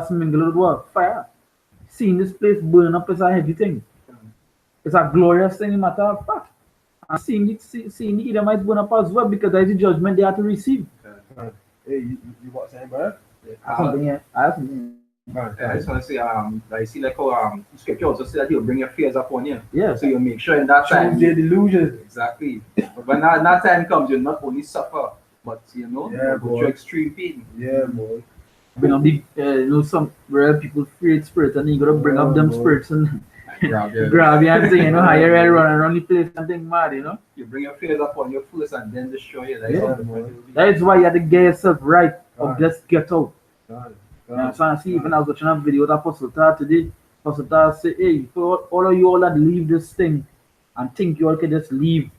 mingled with what? Fire. Seeing this place burn up is a heavy thing. It's a glorious thing, matter of fact. And seeing the Edomites burn up as well, because that is the judgment they have to receive. Hey, you what saying, brother? That's something here. I have something. I just want to say, I see like how scripture also say that he'll bring your fears upon you. Yeah. So you'll make sure in that time. Choose their delusions. Exactly. But when that time comes, you'll not only suffer, but Yeah, you'll go boy. through extreme pain. Yeah, boy. Bring up the some real people fear spirits, and you gotta bring up them boy. spirits and Grab you. grab you and thing, how you run around the place and think mad, You bring your fears upon your first and then destroy you. That's Yeah, how the boy. point will be. That is why you have to get yourself right or Right. just get out. God, You know, so I see even I was watching a video with Apostle Tar today. Apostle Tar say, hey, for all of you all that leave this thing and think you all can just leave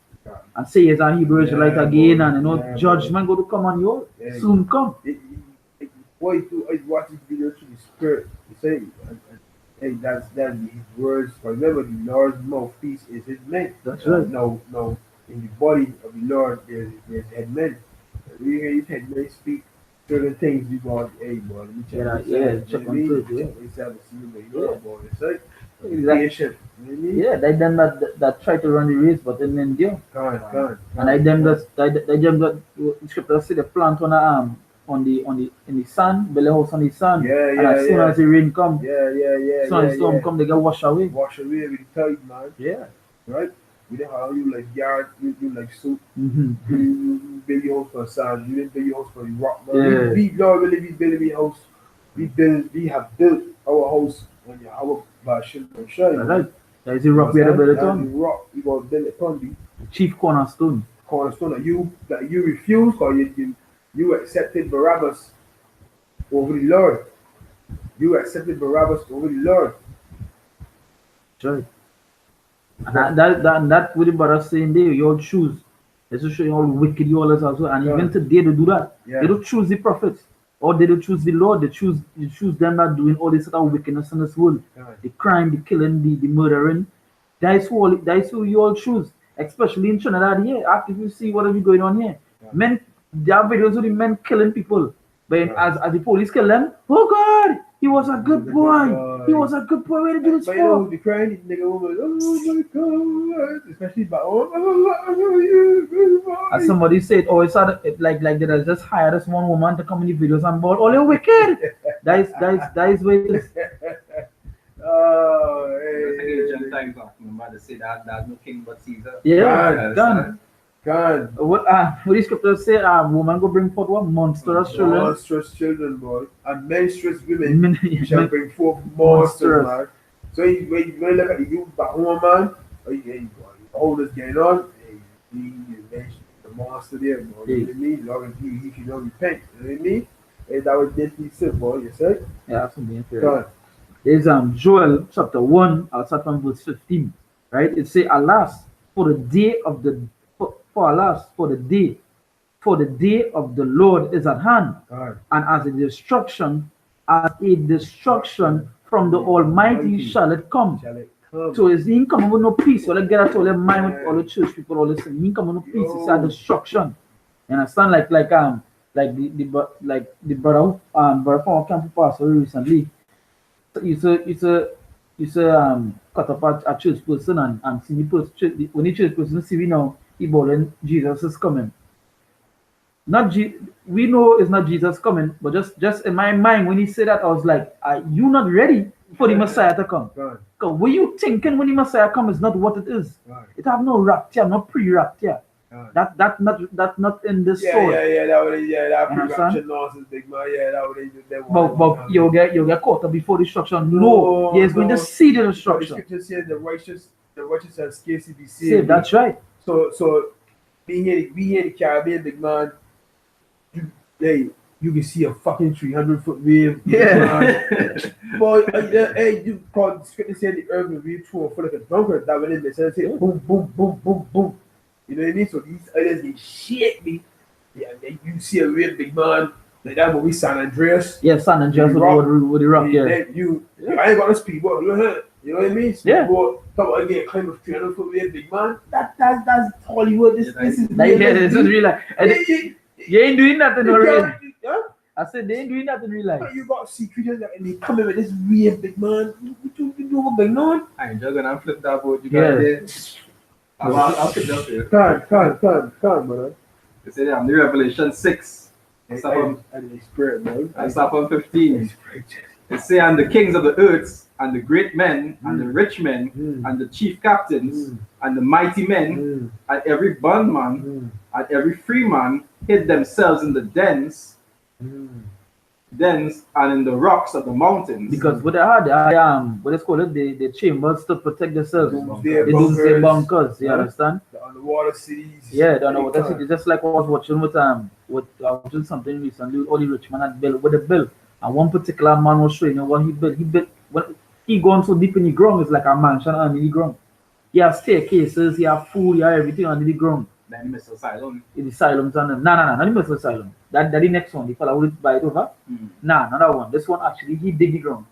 and say yes, a Hebrew Israelite Yeah, again, boy. and you know, Yeah, judgment go to come on you all. Yeah, Soon come. Boy, I watch this video through the spirit. You say, hey, that's his words. But remember, the Lord's mouthpiece is his men. That's right. No, in the body of the Lord, there's head men. We hear his head men speak certain things. You go, hey, boy, let me check Yeah, this yeah, out. check You know on what I mean? it, yeah. Check this out and see what you know, boy. It's like, Exactly. patient. You know what I mean? Yeah, they them that try to run the race, but then endure. Come. And I them that the scripture say the plant on the on the sun, belly house on the sun. Yeah, and as soon yeah. as the rain come, Yeah. as soon as the storm come, they get washed away. Wash away with the tide, man. Yeah. Right? We didn't have you like yard, you like soup. Mm-hmm. You build your house for sand. You didn't build your house for the rock. Man. Yeah. We Lord really we build our house. We have built our house on your our Bashil and Shai. Right. That is the rock we had to build it That's the on. rock you got to build it on the The chief cornerstone. cornerstone that you refused or you accepted Barabbas over the Lord. You accepted Barabbas over the Lord. Right. And that what the brother saying there, you all choose. Let's just show you how wicked you all is as well. And Yeah. even today they do that. Yeah. They don't choose the prophets. Or they don't choose the Lord. They choose them that doing all this sort of wickedness in this world. Yeah. The crime, the killing, the murdering. That is who you all choose. Especially in Trinidad here. After you see what is going on here. Yeah. Men, there are videos of the men killing people. But Yeah. as the police kill them, oh God, he was a good boy. He was a good boy. Where did you do this But you know for? who be crying? The nigga woman, oh my God. Especially about, oh, you good boy. As somebody said, oh, it's not like they just hire this one woman to come in the videos and ball. Oh, you're wicked. that is what it is. Oh, I think it's hey. Gentiles talking about to say that there's no king but Caesar. Yeah, done. God. What the scriptures say, a woman go bring forth what monstrous children. Monstrous children, boy. And menstruous women shall Men- bring forth monsters, Monsters. man. So when you look at the youth back home, man, all this going on, the monster there, boy. You know what I mean? Lord, if you don't repent, you know what I mean? And that was deadly sin, boy, you said? Yeah, that's something fair. God. There's Joel chapter 1, I'll start from verse 15. Right? It say, alas, for the day of the day of the Lord is at hand, God. and as a destruction from the Almighty shall it come. Shall it come? So he ain't coming with no peace. So let's get out all the mind with all the church people, all this. He ain't coming with no peace. It's a destruction. You understand? Like the brother brother from our campus pastor recently. It's a cut up a church person and see the person when the church person see we now he bawling Jesus is coming. We know it's not Jesus coming, but just in my mind when he said that I was like, are you not ready for the Messiah to come? God. Because what you thinking when the Messiah comes is not what it is. God. It have no rapture, no pre-rapture. God. That not in this Yeah, story. that Understand? production nonsense, big man. Yeah, that would they But you'll get caught up before destruction. No, he is going to see the The destruction. scripture says the righteous shall scarcely be Saved, saved. that's right. So being here in the Caribbean, big man, you can see a fucking 300-foot wave. Yeah. Boy, you called the scripture said the earth will be true full like a drunkard. That went in there, so say boom, boom, boom, boom, boom. You know what I mean? So these others they shake me. Yeah, then you see a real big man like that movie San Andreas. Yeah, San Andreas with the rock, yeah. Then I ain't got a speedboat. You know what I mean? Yeah. Speedboat, come on, again, climb a 300-foot wave, big man. That's Hollywood. This is Like, yeah, this is real life. And you ain't doing nothing you already. yeah? I said they ain't doing nothing real life. You got to see creatures that and they come in with this wave, big man. What you know what's going on? I'm just gonna flip that boat. You Yeah. got there. I'll pick it up here. Come, brother. You see that? The Revelation 6. And the spirit, man. I start from 15. It say, and the kings of the earth, and the great men, and the rich men, and the chief captains, and the mighty men, and every bondman, and every free man hid themselves in the dens and in the rocks of the mountains. Because what they had, what it's called, the chambers to protect themselves. Doomsday They doomsday bunkers. bunkers, you understand? The underwater cities. Yeah, the underwater city. Just like I was watching with I was watching something recently. All the rich man had built with the bill, and one particular man was showing you what he built. He built when he gone so deep in the ground, it's like a mansion under the ground. He has staircases, he have food, he have everything under the ground. Then he missed asylum. In the asylums and no, not the missile asylum. That the next one. The fella will buy it over. Nah, not that one. This one actually he dig the ground.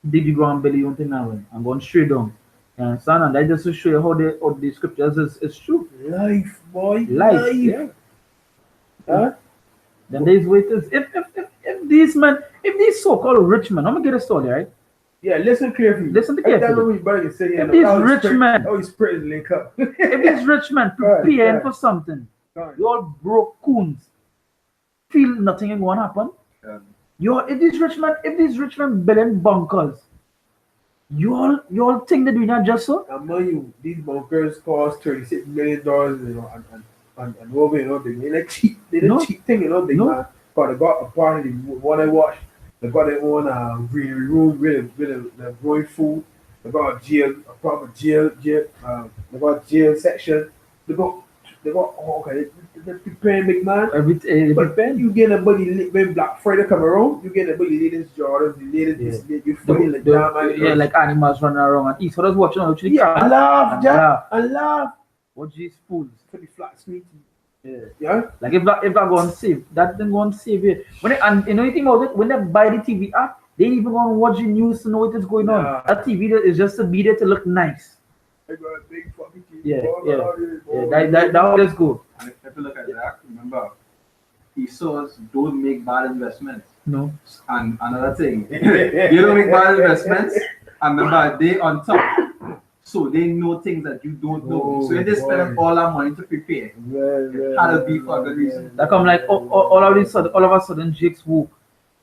Dig the ground belly on thing now and going straight down. You understand? And that just to show you how the scriptures is true. Life, boy. Life. Yeah. Huh? Then there's waiters. If these men, if these so-called rich men, I'm gonna get a story, right? Yeah, listen carefully. Listen That's what carefully. we better say. If these rich men, oh, he's spread link up. if these rich men preparing for something, you all broke coons, feel nothing ain't gonna happen. If these rich men building bunkers, you all think they're doing that just so? I mind you, these bunkers cost $36 million, you know, and over, you know, they like cheap, they did cheap thing, you know, they got a part of the one I watched. They got their own greenery room with the growing food. They got a jail, a proper jail. They got jail section. They got okay. They preparing big man. But Depend. you get a buddy when Black Friday come around, you get a buddy latest Jordans, the latest this, you The, funny like that man. yeah, like animals running around and eat. So that's watching on actually Yeah, I laugh, Jack. laugh. I laugh. What these fools. For the flat screen. Yeah. Yeah. Like if I go and save, that then go and save it. When they, and you know anything about it, when they buy the TV app, they ain't even gonna watch the news to know what is going on. Nah. That TV is just to be there to look nice. I got a big fucking TV. Yeah, Oh, that always good. And if you look at that, remember, ESOs don't make bad investments. No. And another thing, you don't make bad investments, and remember, they on top. So they know things that you don't know. So if they spend all that money to prepare, it had to be for a good reason. That come like all of a sudden Jake's woke.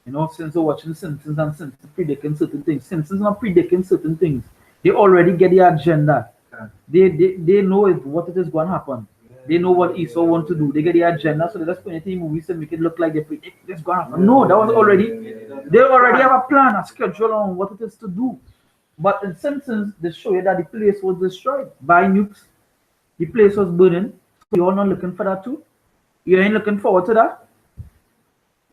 You know, since we're watching Simpsons and Simpsons predicting certain things. Simpsons not predicting certain things. They already get the agenda. They know what it is going to happen. They know what Esau want to do. They get the agenda, so they just put it in movies and make it look like they predict this going to happen. No, that was already. They already have a plan, a schedule on what it is to do. But in Simpsons, they show you that the place was destroyed by nukes. The place was burning. So you're not looking for that too? You ain't looking forward to that?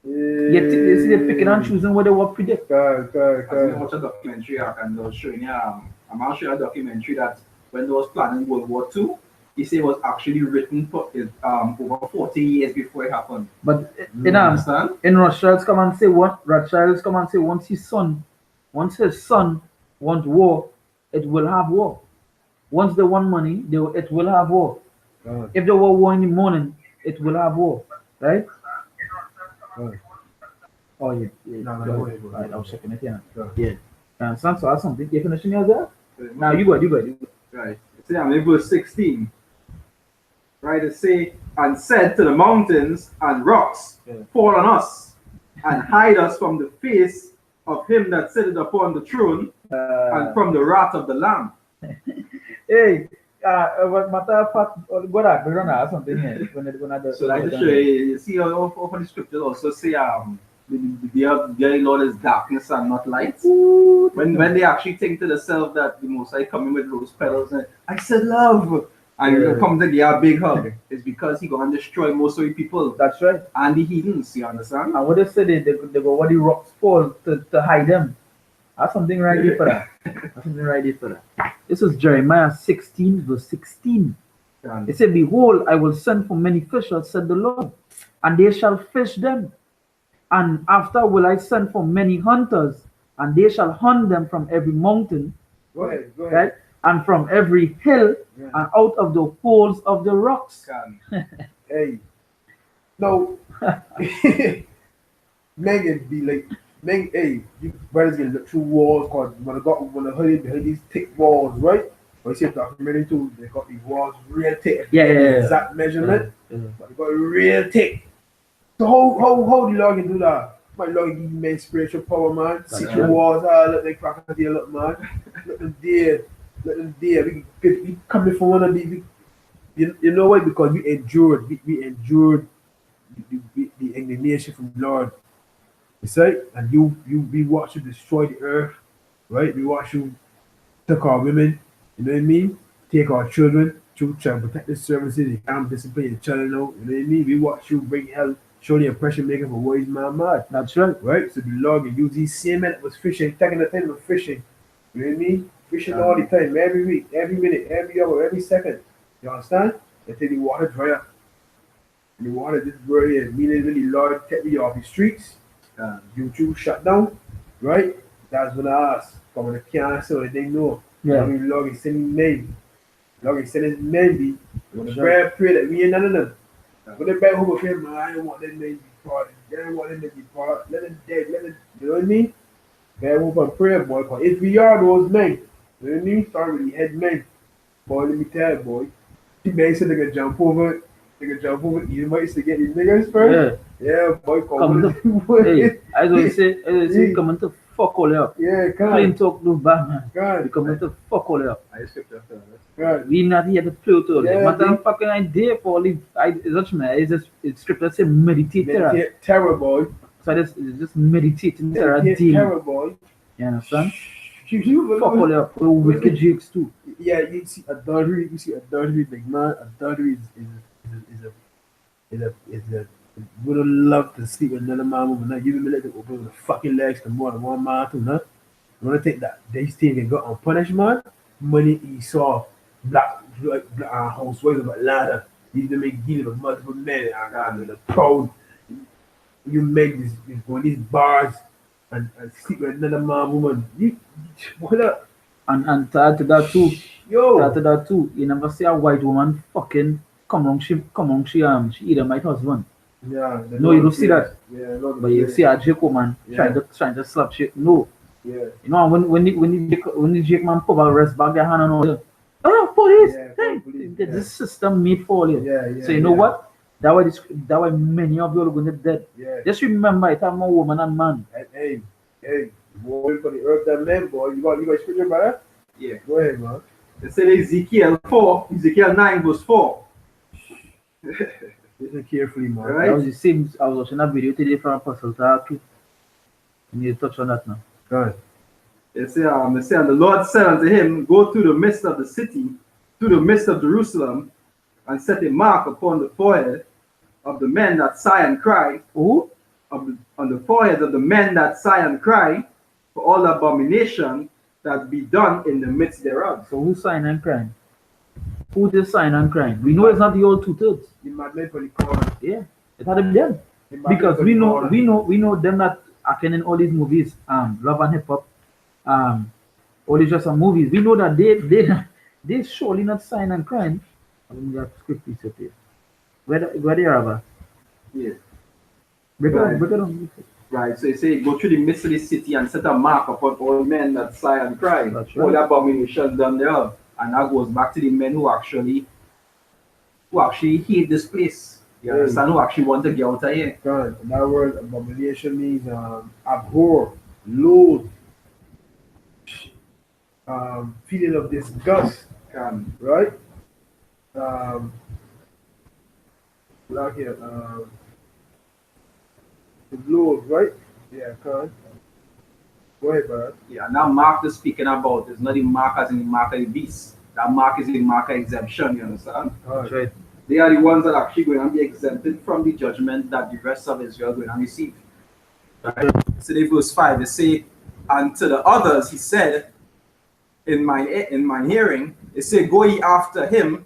Yet they see they're picking and choosing what they want to predict. As you watch a documentary, and they were showing you, I'm not sure a documentary that when they was planning World War II, he said it was actually written for over 40 years before it happened. But understand? In Rothschilds come and say once his son wants war, it will have war. Once they want money, it will have war. If there were war in the morning, it will have war. Right? Oh yeah. No, Right, I was checking it here. Yeah. Yeah. So that's something. You finishing yours there? Now you go. Right. See, I'm in verse 16. Right, it say, and said to the mountains and rocks, fall on us, and hide us from the face of him that sitteth upon the throne, and from the wrath of the Lamb. Hey, what matter of fact, go back, we're gonna ask something here. So like to show you see how the scriptures also say the Lord is darkness and not light. When they actually think to themselves that the Most High coming with rose petals and I said love, and you come to give a big hug, it's because he gonna destroy most of the people. That's right. And the heathens, you understand? And what they say they go what the rocks fall to hide them. That's something right there for that. That's something right there for that. This is Jeremiah 16, verse 16. It said, behold, I will send for many fishers, said the Lord, and they shall fish them. And after will I send for many hunters, and they shall hunt them from every mountain. Go ahead. Right? And from every hill, and out of the holes of the rocks. Hey. No. Megan be like, hey, you brothers gonna look through walls cause when I heard behind these thick walls, right? Or you see a documentary too, they got these walls real thick. Exact measurement. But they got real thick. So how the Lord can do that? My Lord give me spiritual power, man. See the walls, let them crack a deal up, man. Let them dare. We coming from one of these. You know why? Because we endured the indignation from the Lord. You say, and we watch you destroy the earth, right? We watch you take our women, you know what I mean? Take our children, to try and protect the services, you can't discipline your child now, you know what I mean? We watch you bring hell, show the impression making for wise man mad. That's right. Right? So the Lord will use these same men that was fishing, taking the time of fishing, you know what I mean? Fishing all the time, every week, every minute, every hour, every second. You understand? Until the water dry up. And the water just really, immediately, Lord, take me off the streets. YouTube shut down, right? That's when I asked. But when they can't say they know. I mean, Lord is sending men. Lord is sending men. When the prayer pray that we ain't none of them. When they back home with him, man, I don't want them men to be part. They don't want them to be part. Let them dead. You know what I mean? Back home and prayer, boy. Because if we are those men, you know what I mean? Start with the head men. Boy, let me tell you, boy. The men said they can jump over it. You might to get these niggas first. Yeah, boy, hey, as I say, coming to fuck all up. Yeah, Plain talk no bad man. You coming to fuck all up. We not here to play to all that. Matter of fucking idea for all it's scripture say meditate terror. Terror, boy. So it's just meditating there a Yeah, day. terror, boy. You understand? You Fuck all your wicked jakes too. Yeah, you see adultery. You see adultery, big man. Adultery is a would love to sleep with another man woman. Now you let them open the fucking legs to more than one man too, no? You wanna take that they thing and got unpunished, man? Money he saw black housewives of Atlanta. These to make deals with multiple men and the proud you make this go in these bars and sleep with another man woman. You what up? And to add to that too, Yo, you never see a white woman fucking she eat my husband. yeah, the No, you Lord don't see fears. that. Yeah, Lord But you fears. see a Jake woman Yeah. trying to slap shit. No. Yeah. You know when the Jake man put a rest back their hand and all that. Oh police! Yeah, Hey, police, get yeah. this system made for you. Yeah, yeah. So you know yeah. what? That why many of you are going to dead. Yeah. Just remember it I'm a woman and man. Hey, boy, for the earth that man, boy. You got scripture, brother? Yeah. Go ahead, man. It said Ezekiel 9 verse 4. Listen carefully, man. Right. That was the same I was watching a video today from Apostle Tatu. You need to touch on that now. Go ahead. It said, and the Lord said unto him, Go through the midst of the city, through the midst of Jerusalem, and set a mark upon the forehead of the men that sigh and cry, Who? on the foreheads of the men that sigh and cry, for all abomination that be done in the midst thereof. So who's sign and crying? Who just sign and crying? We know it's not the old 2/3. You might make for the corner. Yeah. It had to be them. You might Because make we for the know corner. we know them that acting in all these movies, love and hip hop, all these just some movies. We know that they surely not sign and crying. I mean that script piece up here. Where they are about? Yeah. Break Right. it down. Right. So it says, Go through the midst of the city and set a mark upon all men that sigh and cry, That's all right. the abomination done thereof. And that goes back to the men who actually hate this place. You Yeah. understand? Who actually want to get out of here. God, and that word abomination means abhor, loathe, feeling of disgust, right? Like here, the loathe, right? Yeah, God. Go ahead, bro. Yeah, and that mark they're speaking about is not the mark as in the mark of the beast. That mark is the mark of exemption, you understand? That's right. They are the ones that are actually going to be exempted from the judgment that the rest of Israel are going to receive. Right? So in verse 5, they say, and to the others he said, in my hearing, they say, Go ye after him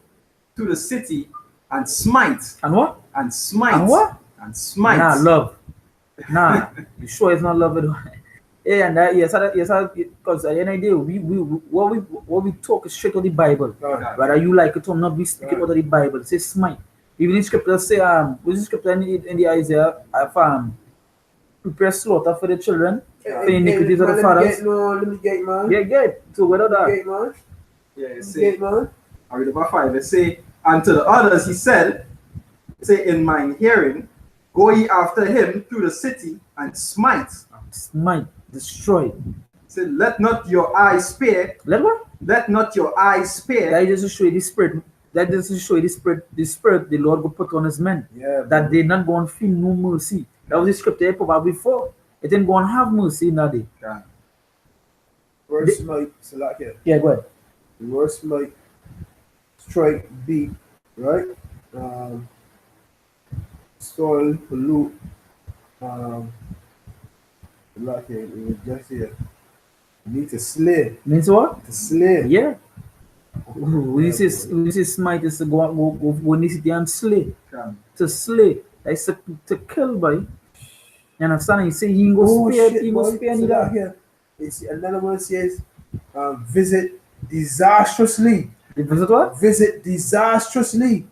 to the city and smite. And what? And smite. And what? And smite. Nah, love. Nah. You sure it's not love at all? Yeah, and that, yes, because at the end of the day, what we talk is straight out of the Bible. God. Whether you like it or not, we speak it out of the Bible. It says smite. Even the scripture say, what's the scripture in the Isaiah? Prepare slaughter for the children, for the iniquities of the fathers. Let me get, man. Yeah, get. So whether that. Get, man. Yeah, it say, Get, man. I read about 5. It say, and to the others he said, in mine hearing, Go ye after him through the city and smite. Smite. Destroy. Say, let not your eyes spare. Let what? Let not your eyes spare. That is to show you the spirit. That is to show you the spirit the Lord will put on his men. Yeah. That they not going to feel no mercy. That was the scripture probably before. It didn't go and have mercy in that day. Yeah. Word smite, Salakia. Yeah, go ahead. The word smite, strike, beat, right? Soil, pollute, like it was just here. You need to slay. Means what? To slay. Yeah. When you say smite, is to go in the city and slay. Yeah. To slay. That's to kill, boy. You understand? You say he ain't go spare, he ain't go spare any that. Here. It's another one says, visit disastrously. You visit what? Visit disastrously.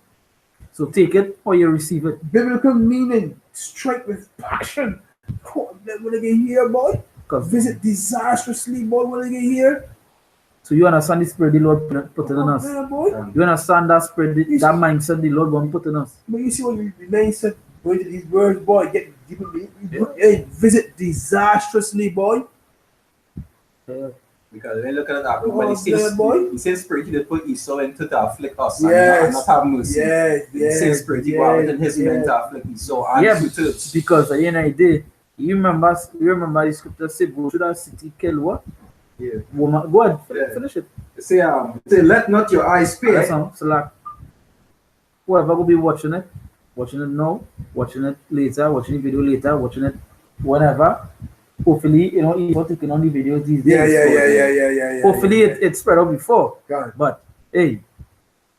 So take it or you receive it. Biblical meaning, strike with passion. When I get here, boy. Because Visit disastrously, boy. When I get here. so you understand the spirit the Lord put in us. Man, boy. You understand that spirit, that mindset the Lord going to put in us. But you see what the mindset going to these words, boy. Get deeper. Hey, visit disastrously, boy. Yeah. Because when you look at that, Oh, when man, boy. he says spirit, he did put Esau into to afflict us Yes. and not have mercy. Yes, He says spirit, he go out in his men to afflict Esau and Yeah, two-thirds. because at the end of the day, You remember the scripture say, go to that city, kill what? Yeah. Woman, go ahead, Yeah. finish it. Say, let not your eyes And that's spare. all. So like, whoever will be watching it now, watching it later, watching the video later, watching it whenever. Hopefully, it's not taking on the videos these Yeah, days. yeah, so, yeah, yeah, yeah, yeah, yeah. Hopefully, yeah. it spread out before. God, But hey,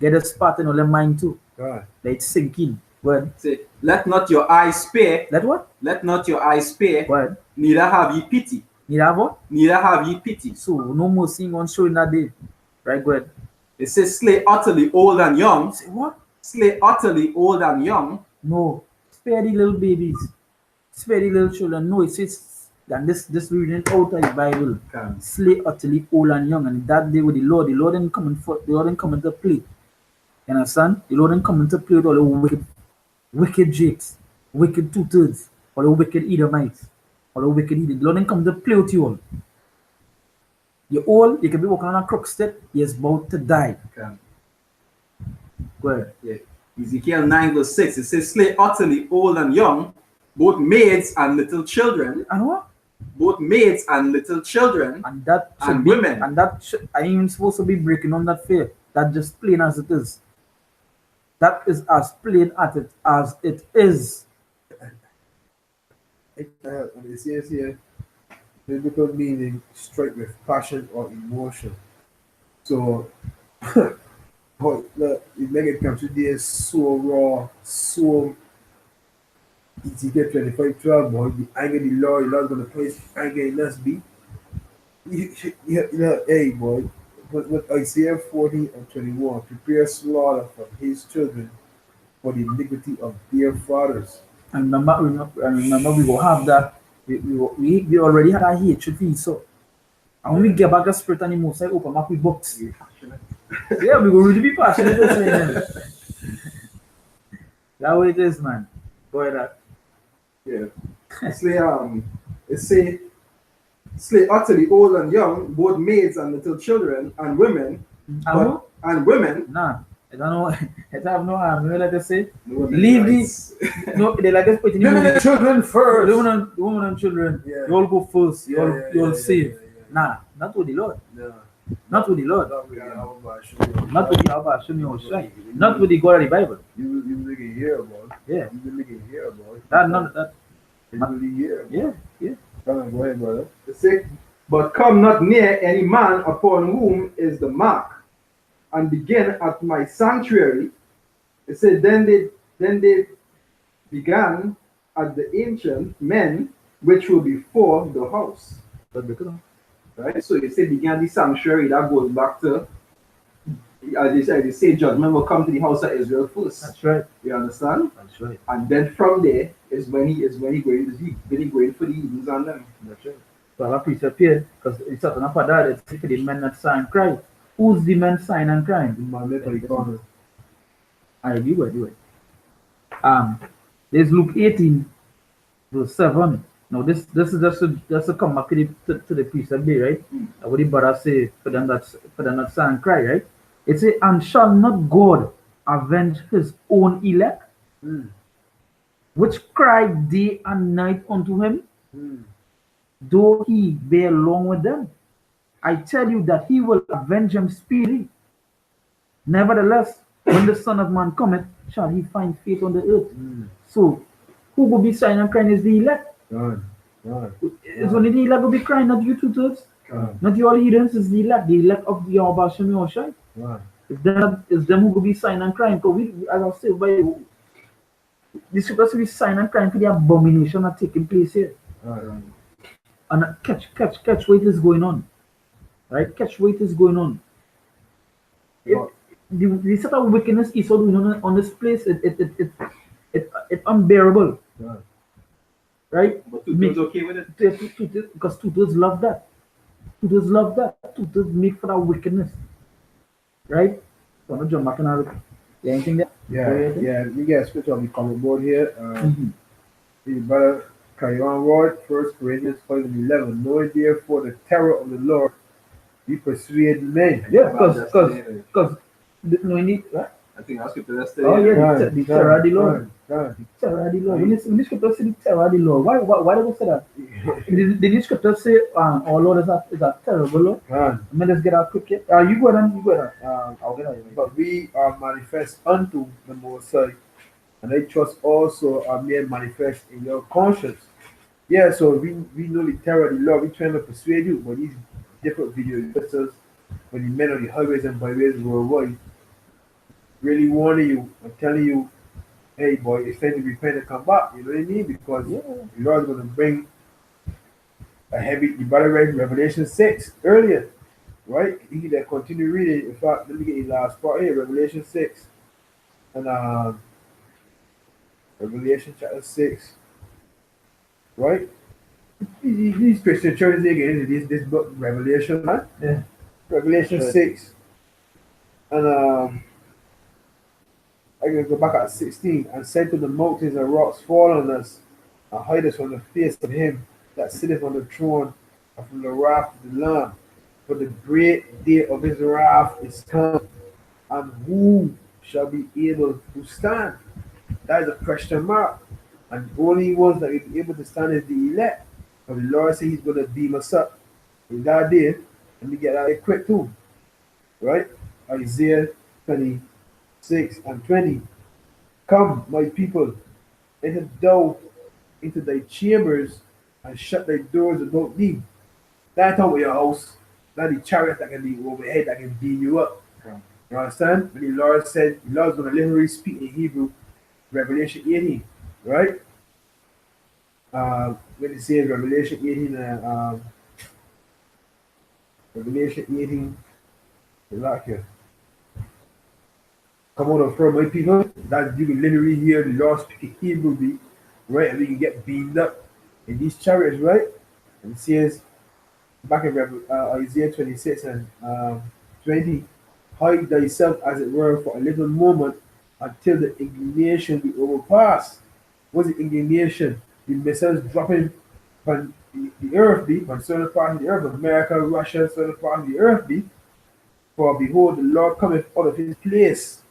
get a spot in all their mind too. God. Let it sink in. Well, Say, let not your eyes spare. let what? Let not your eyes spare. Well, Neither have ye pity. need have what? Neither have ye pity. So no more seeing on show in that day. Right, go ahead. It says, slay utterly old and young. Say what? Slay utterly old and young. No. Spare the little babies. Spare the little children. No, it says and this reading out of the Bible. Okay. Slay utterly old and young. And that day with the Lord didn't come into play. You understand? The Lord didn't come into play with all the wicked jakes, wicked two-thirds, all the wicked Edomites, all the wicked Edom. The Lord didn't come to play with you all. You're old, you can be walking on a crook stick, you're about to die. Okay. Go ahead. Yeah. Ezekiel 9 verse 6, it says, slay utterly old and young, both maids and little children. And what? Both maids and little children. And that should And be, women. and that I ain't even supposed to be breaking on that fear. That just plain as it is. That is as plain as it is. It says here, biblical meaning, strike with passion or emotion. So, but the negative comes today is so raw, so Ezekiel 25:12, boy, the anger of the Lord's gonna place anger in us, be. Hey, boy, but Isaiah 40:21, prepare slaughter for his children for the iniquity of their fathers. And remember we will have that. We already had a hatred for Esau. And when we get back the spirit and the most I open up with books. Yeah, we will really be passionate this way, man. That's what it is, man. Go ahead. Yeah. Slay utterly old and young, both maids and little children and women. And women. Nah, I don't know. I have no harm. You know, like I say, No leave rights. No, they like us putting Women and children first. The women and children. Yeah. You all go first. You all Yeah, save. yeah. Nah, not with the Lord. No, Not with the Lord. not really. How about show you? Not with the Abba, show me or shine. Not with the God of the Bible. You really hear about. Yeah. You really hear about. That. You really hear. Yeah. Come on, go ahead, brother. It says, but come not near any man upon whom is the mark, and begin at my sanctuary. It said, then they began at the ancient men which were before the house. Right? So you say began the sanctuary, that goes back to they say judgment will come to the house of Israel first. That's right. You understand? That's right. And then from there is when he going for the Hebrews and them. That's right. So I have a precept here because it's not enough of that. It's for the men that sign cry. Who's the men sign and crying? The man left on the corner. I do it. There's Luke 18, verse 7. Now this is just to come back to the precept there, right? What the brother say for them that sign and cry, right? It say, and shall not God avenge his own elect, which cry day and night unto him, though he bear long with them? I tell you that he will avenge them speedily. Nevertheless, when the Son of Man cometh, shall he find faith on the earth? So, who will be sighing and crying is the elect. God. It's only the elect will be crying, not you two-thirds. Not your heathens, it's the elect of the Abba Shemi Oshai. It's them who will be sighing and crying. Because we, as I say, by the scriptures will be sighing and crying for the abomination that taking place here. And catch what is going on. Right? Catch what is going on. The sort of wickedness Esau doing on this place, it's unbearable. Right? But two-thirds okay with it? Because two-thirds love that. Two-thirds love that. Two-thirds make for that wickedness. Right? So I'm not John McIntyre. Yeah, anything there? Yeah. We get a scripture on the comment board here. The brother carry on word, 1 Corinthians 5:11. Knowing therefore the terror of the Lord, we persuade men. Yeah, because knowing it, right? I think our scripture yesterday. Oh yeah, God, the terror of the Lord. God. Terror of the Lord. When the scripture say the terror of the Lord, why do we say that? Did the scripture say our Lord is a terrible Lord? God. I mean, let's get out quick. You go ahead. You go ahead. I'll get out. But we are manifest unto the Most High, and I trust also are made manifest in your conscience. Yeah, so we know the terror of the Lord. We trying to persuade you, but these different video investors, when the men on the highways and byways worldwide, really warning you and telling you, hey boy, it's time to repent and come back. You know what I mean? Because Yeah. the Lord's going to bring a heavy. You better read Revelation 6 earlier, right? You can continue reading. In fact, let me get the last part here, Revelation 6. And Revelation chapter 6, right? These Christian churches they get into this book, Revelation, man. Yeah. Revelation Sure. 6. And I'm going to go back at 16. And said to the mountains and rocks, fall on us, and hide us from the face of him that sitteth on the throne, and from the wrath of the Lamb. For the great day of his wrath is come, and who shall be able to stand? That is a question mark. And the only ones that will be able to stand is the elect. But the Lord said he's going to beam us up in that day. Let me get that quick too. Right? Isaiah 26 and 20. Come, my people, enter thou into thy chambers and shut thy doors about thee. That's not your house. Not the chariot that can be overhead that can beam you up. You understand? When the Lord said, the Lord's going to literally speak in Hebrew, Revelation 18, right? When it says Revelation 18, Revelation 18, like here. Come on from my people, that you can literally hear the Lord speaking Hebrew, right? And we can get beamed up in these chariots, right? And it says, back in Isaiah 26 and 20, hide thyself as it were for a little moment until the indignation be overpassed. What's the indignation? The missiles dropping from the earth be, from certain parts of the earth, America, Russia, certain parts of the earth be. For behold, the Lord cometh out of his place.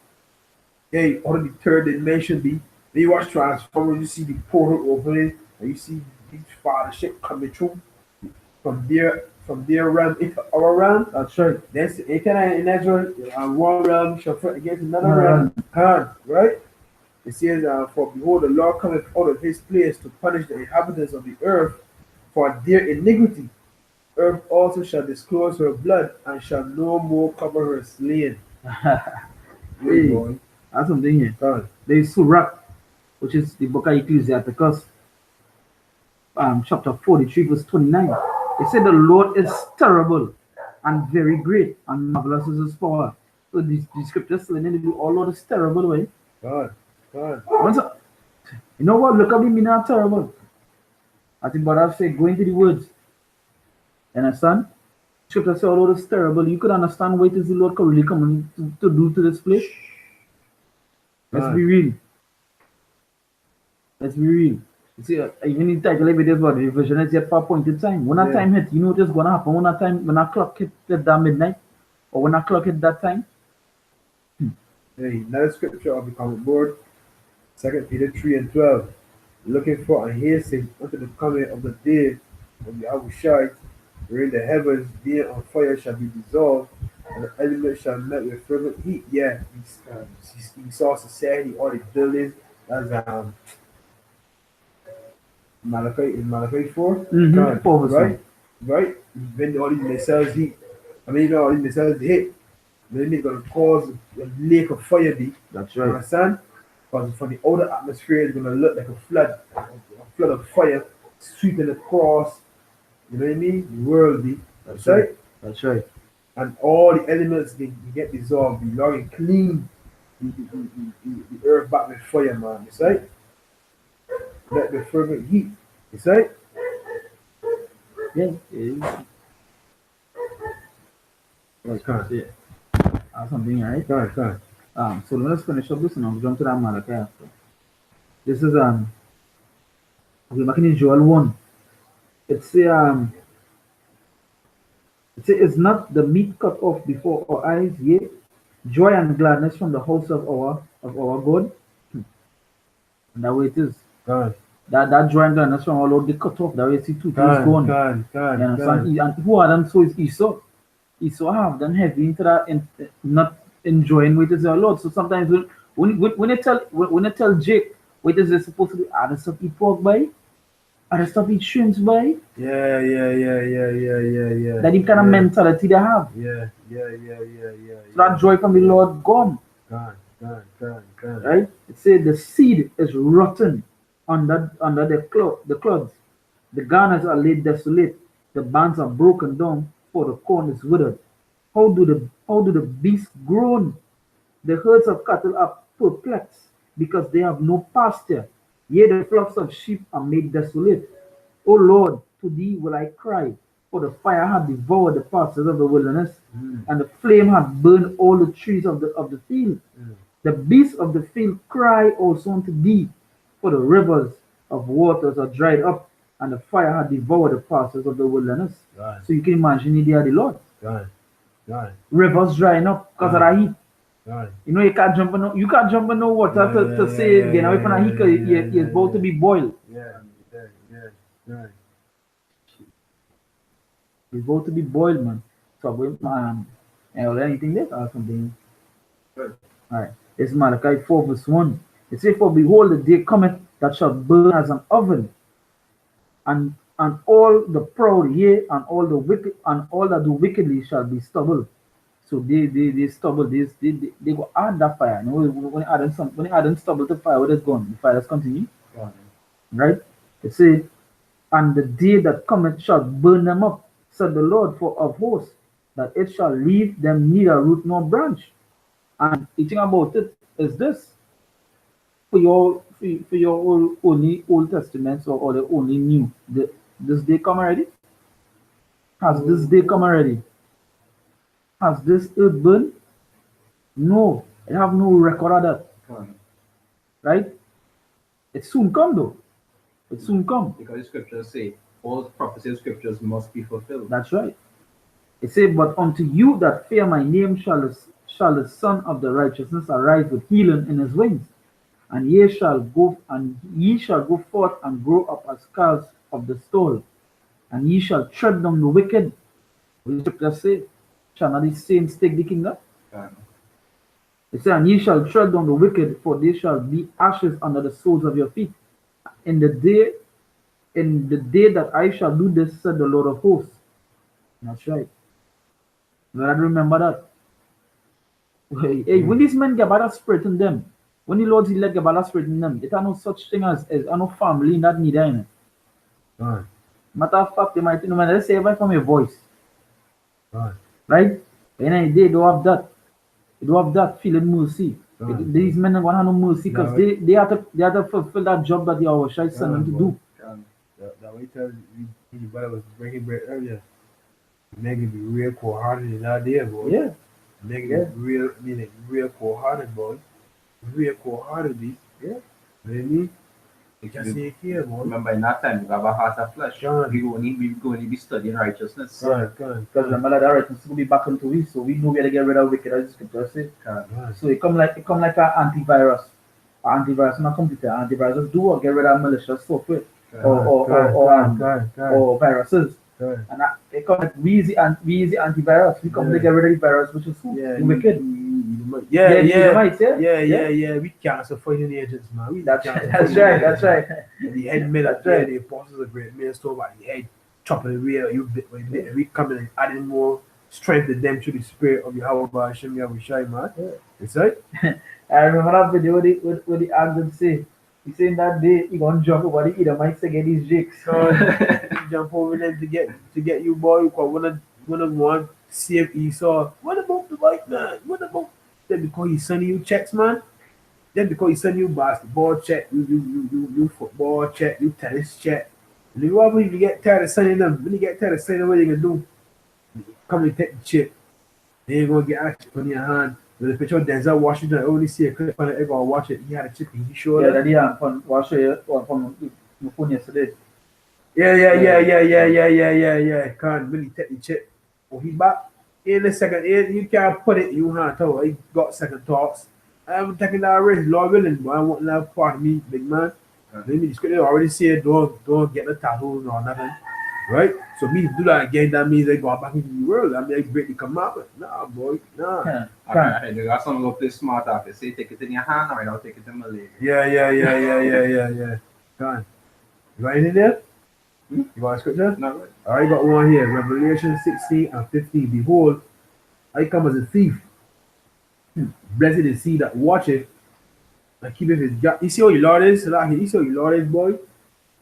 Hey, out of the third dimension be. When you watch Transformers, you see the portal opening, and you see these father ship coming through from their realm into our realm. That's right. That's it can in Israel, one realm shall fight against another realm. Right? It says, for behold, the Lord cometh out of his place to punish the inhabitants of the earth for their iniquity. Earth also shall disclose her blood and shall no more cover her slain. Hey, Boy. that's something here. God. There is Sirach, which is the book of Ecclesiasticus, chapter 43, verse 29. It said the Lord is terrible and very great, and marvelous is his power. So the scriptures telling you all Lord is terrible, way. God. You know what? Look at the meaning of terrible. I think what I've said, go into the words. Understand? Scripture say, oh Lord is terrible. You could understand what is the Lord really coming to do to this place. Let's be real. Let's be real. You see, even in title of videos, but the vision is yet for appointed time. When that time hit, you know what's going to happen. When that clock hit that midnight, or when that clock hit that time. Hey, another scripture of the common board, 2 Peter 3 and 12. Looking for and hastening unto the coming of the day when the Avushai, wherein the heavens being on fire shall be dissolved, and the elements shall melt with fervent heat. Yeah, we saw society, all the buildings, that's Malachi 4. Right? Right? When all these missiles hit, all these missiles hit, then it's going to cause a lake of fire. That's right. You understand? Because from the outer atmosphere, it's going to look like a flood of fire sweeping across, you know what I mean? The world. That's right. That's right. And all the elements they get dissolved. The Lord will clean the earth back with fire, man. You right? Let the fervent heat. You right? Yeah. Okay. That's something, right? Okay. So let's finish up this and I'll jump to that Malachi after. This is we're back in Joel 1. It's it's not the meat cut off before our eyes, yea, joy and gladness from the house of our God. And that way it is. God, That joy and gladness from our Lord, they cut off. That way it's two is God, gone. God, God, You understand? God. And who are them? So is Esau. Esau have them heavy into that, not enjoying what is our Lord. So sometimes when they tell Jake what is it supposed to do, other stuff eat pork by, other stuff eat shrimps by. Yeah, yeah, yeah, yeah, yeah, yeah, yeah. That the kind of yeah. mentality they have. Yeah, yeah, yeah, yeah, yeah. So that joy from the Lord gone. God, God, God, God. Right? It says the seed is rotten under the clods. The garners are laid desolate. The bands are broken down, for the corn is withered. How do the beasts groan? The herds of cattle are perplexed, because they have no pasture. Yea, the flocks of sheep are made desolate. O Lord, to thee will I cry, for the fire hath devoured the pastures of the wilderness, and the flame hath burned all the trees of the field. The beasts of the field cry also unto thee, for the rivers of waters are dried up, and the fire hath devoured the pastures of the wilderness. God, So you can imagine they are the Lord. God, God, Rivers drying up because of that heat. God. You know you can't jump in no water to say again away from that heat, 'cause you're about to be boiled. Yeah, yeah, yeah, yeah. You're about to be boiled, man. So and anything there or something. Good. Alright. It's Malachi 4 verse 1. It says, for behold, the day cometh that shall burn as an oven, and all the proud, yea, and all the wicked, and all that do wickedly shall be stubble. So they stubble, they go add that fire. You know, when they add stubble to fire, what is gone? The fire is continue. God. Right? It say, and the day that cometh shall burn them up, said the Lord for of hosts, that it shall leave them neither root nor branch. And the thing about it is this: for your only Old Testaments, or the only New, this day come already? Has this day come already? Has this earth burned? No, I have no record of that. God. Right? It soon come though. It soon come. Because the scriptures say all prophecy of scriptures must be fulfilled. That's right. It says, but unto you that fear my name shall the Son of the righteousness arise with healing in his wings, and ye shall go forth and grow up as calves of the stall, and ye shall tread down the wicked. What does the scripture say? Shall not the saints take the kingdom? God. It says, and ye shall tread down the wicked, for they shall be ashes under the soles of your feet. In the day that I shall do this, said the Lord of hosts. That's right. But I remember that. Hey, when these men get bad spirit in them, when the Lord let get bad spirit in them, it are no such thing as no family in that need. God, Matter of fact, they might, no matter, let's say, right from your voice, God, right? And they don't have that. They don't have that feeling mercy. These men don't have no mercy, because No. they have to fulfill that job that the Awashai sent them to do. God. that way tell you brother was breaking bread earlier. Nigga be real cold hearted in that there, boy. Yeah. Nigga Yeah. be real cold hearted, boy. Real cold hearted, be. Yeah. Really? You can see it here, boy. Remember, in that time, we have a heart of flesh. God. We're going to be studying righteousness. God. Because remember that righteousness will be back into it, so we know where to get rid of wicked, as the scripture say. God. So it come like an antivirus. An antivirus on a computer. Antivirus just do or get rid of malicious software or viruses. God. And it come like we easy antivirus. We come to get rid of the virus, which is who? Yeah, The wicked. Yeah. We cancel fighting agents, man. We That's cancel that's fighting right. agents. That's right. And the head mill That's up there, right. the apostles of great men store by the head, chopping the real. We coming and adding more strength to them through the spirit of Yahweh Hashem Yahushai, man. Yeah. It's right. I remember that video where the Agden say, he saying that day he gonna jump over the Edomites to get these jakes. Jump over them to get you, boy. Because one save Esau. What about the white man? What about that? Because he's sending you checks, man. Then because he's sending you basketball check, you football check, you tennis check. And then what when you get tired of sending them? When you get tired of sending them, what you gonna do? Come and take the chip. Then you're gonna get a chip on your hand. With the picture of Denzel Washington, I only see a clip on it. Everyone watch it. He had a chip. He showed Yeah, it. that yeah, I'll show you from my phone yesterday. Yeah. Can't really take the chip. Oh, he's back. in the second, you can't put it in your hand. Tell you got second thoughts. I'm taking that risk, Lord willing, but I want that part of me, big man. Let me just already say don't get the tattoos or nothing. Right? So me to do that again, that means they go back into the world. I mean, I break the commandment. Nah, boy, nah. Yeah. Okay, they got some of this smart after say take it in your hand, or I'll take it in my leg. Yeah. Done. You got anything there? You got a scripture? Not right. All right, got one here. Revelation 16 and 15. Behold, I come as a thief. Blessed is he that watcheth and keepeth his guard. You see how your Lord is? Like, you see how your Lord is, boy?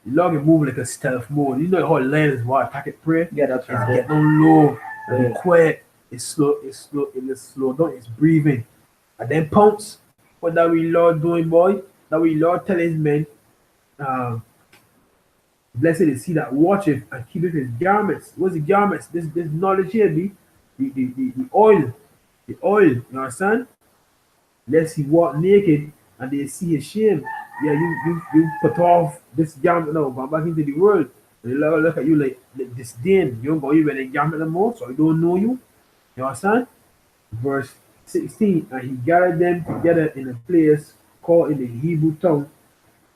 Your Lord can move like a stealth mode. You know how land is what attack it pray? Yeah, that's It's right. getting on low. And Yeah. be quiet. It's slow, it is slow down, it's breathing. And then pounce. What that we Lord doing, boy? That we Lord tell his men, blessed is he that watcheth and keepeth his garments. What's the garments? This knowledge here be the oil. The oil, you understand? Lest he walk naked and they see his shame. Yeah, you put off this garment now, go back into the world. And they look at you like disdain. You don't go even in garment no more, so I don't know you. You understand? Verse 16, and he gathered them together in a place called in the Hebrew tongue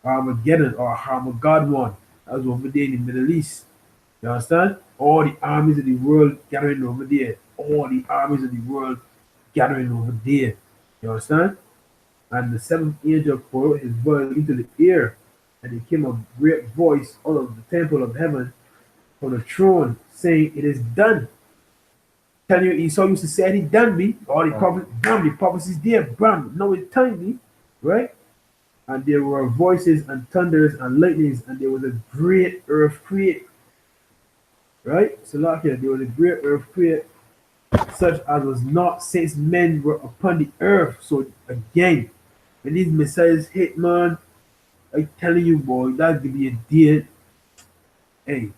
Armageddon or Armageddon. That was over there in the Middle East. You understand? All the armies of the world gathering over there. All the armies of the world gathering over there. You understand? And the seventh angel poured out his voice into the air, and there came a great voice out of the temple of heaven from the throne, saying, it is done. Tell you, Esau used to say, it done me. All the prophecies there, bam, now it's time me. Right? And there were voices and thunders and lightnings, and there was a great earthquake. Right? So look here, there was a great earthquake, such as was not since men were upon the earth. So again, when these missiles hit, man, I telling you, boy, that could be a deal. Hey,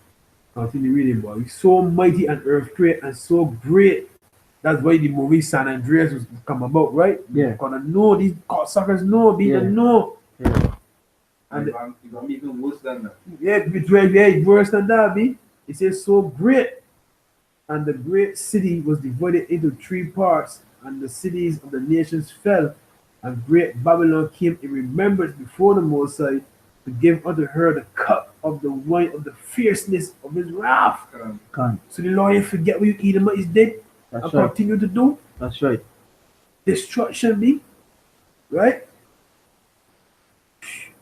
continue reading, boy. It's so mighty and earthquake and so great. That's why the movie San Andreas was come about, right? Yeah. Gonna know these suckers know, be Yeah. the know. Yeah. And You're gonna be even worse than that. yeah, it's worse than that, be. It says so great. And the great city was divided into three parts, and the cities of the nations fell. And great Babylon came in remembrance before the Mosai to give unto her the cup of the wine of the fierceness of his wrath. Can't. So the Lord forget what you Edomites did That's and right. continue to do. That's right. Destruction be, right?